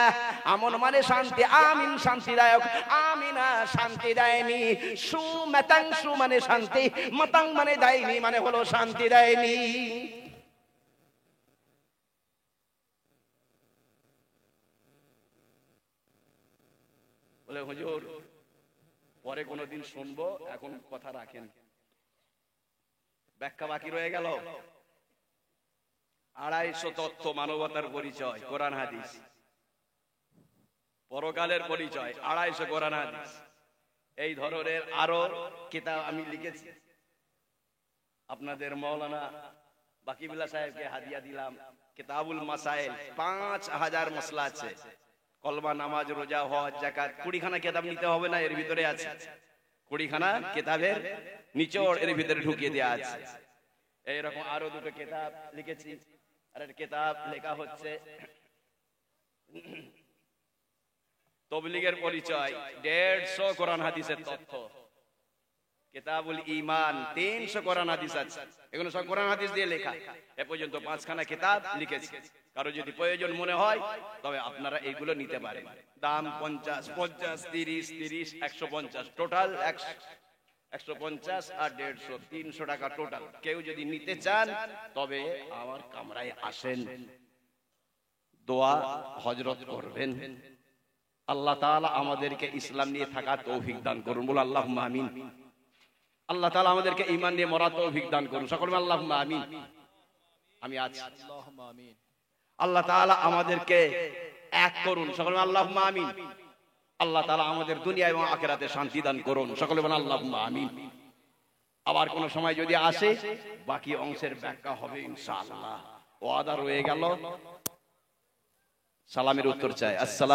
আমন মানে শান্তি, আমিন শান্তিদায়ক, আমিনা শান্তি দেয়নি। সুমাতাং, সু মানে শান্তি, মাতাং মানে দেয়নি, মানে হলো শান্তি দেয়নি। বলে হুজুর পরে কোনদিন শুনবো, এখন কথা রাখেন, ব্যাখ্যা বাকি রয়ে গেল। 250 তথ্য মানবতার পরিচয়, কোরআন হাদিস। পরকালের পরিচয় 250 কোরআন হাদিস। এই ধরনের আরো কিতাব আমি লিখেছি। আপনাদের মাওলানা বাকিবুল্লাহ সাহেবকে হাদিয়া দিলাম কিতাবুল মাসাইল, 5000 মসলা আছে। কলমা, নামাজ, রোজা, হজ, যাকাত, 20 খানা কিতাব নিতে হবে না, এর ভিতরে আছে 20 খানা কিতাবের নিচড় এর ভিতরে ঢুকিয়ে দেওয়া আছে। এইরকম আরো দুটো কিতাব লিখেছি। আর একটা কিতাব লেখা হচ্ছে তবলিগের পরিচয়, 150 কোরআন হাদিসের তথ্য। কিতাবুল ঈমান, 300 কোরআন হাদিস আছে। এগুলো সব কোরআন হাদিস দিয়ে লেখা। এ পর্যন্ত 5 খানা কিতাব লিখেছি। কারো যদি প্রয়োজন মনে হয় তবে আপনারা এইগুলো নিতে পারেন। দাম 50, 50, 30, 30, 150, টোটাল 150 আর 150, 300 টাকা টোটাল। কেউ যদি নিতে চান তবে আমার কামরায় আসেন, দোয়া হযরত করবেন। আল্লাহ তাআলা আমাদেরকে ইসলাম নিয়ে থাকা তৌফিক দান করুন। বল আল্লাহুম্মা আমিন। আল্লাহ তাআলা আমাদেরকে ঈমান নিয়ে মরার তৌফিক দান করুন। সকলে আল্লাহুম্মা আমিন। আমি আছি, আল্লাহুম্মা আমিন। আল্লাহ তাআলা আমাদেরকে এক করুন। সকলে আল্লাহুম্মা আমিন। আল্লাহ তাআলা আমাদের দুনিয়া এবং আখিরাতে শান্তি দান করুন। সকলে বলেন আল্লাহুম্মা আমিন। আবার কোন সময় যদি আসে বাকি অংশের ব্যাখ্যা হবে ইনশাআল্লাহ। ওয়াদা রয়ে গেল। সালামের উত্তর চাই। আসসালাম।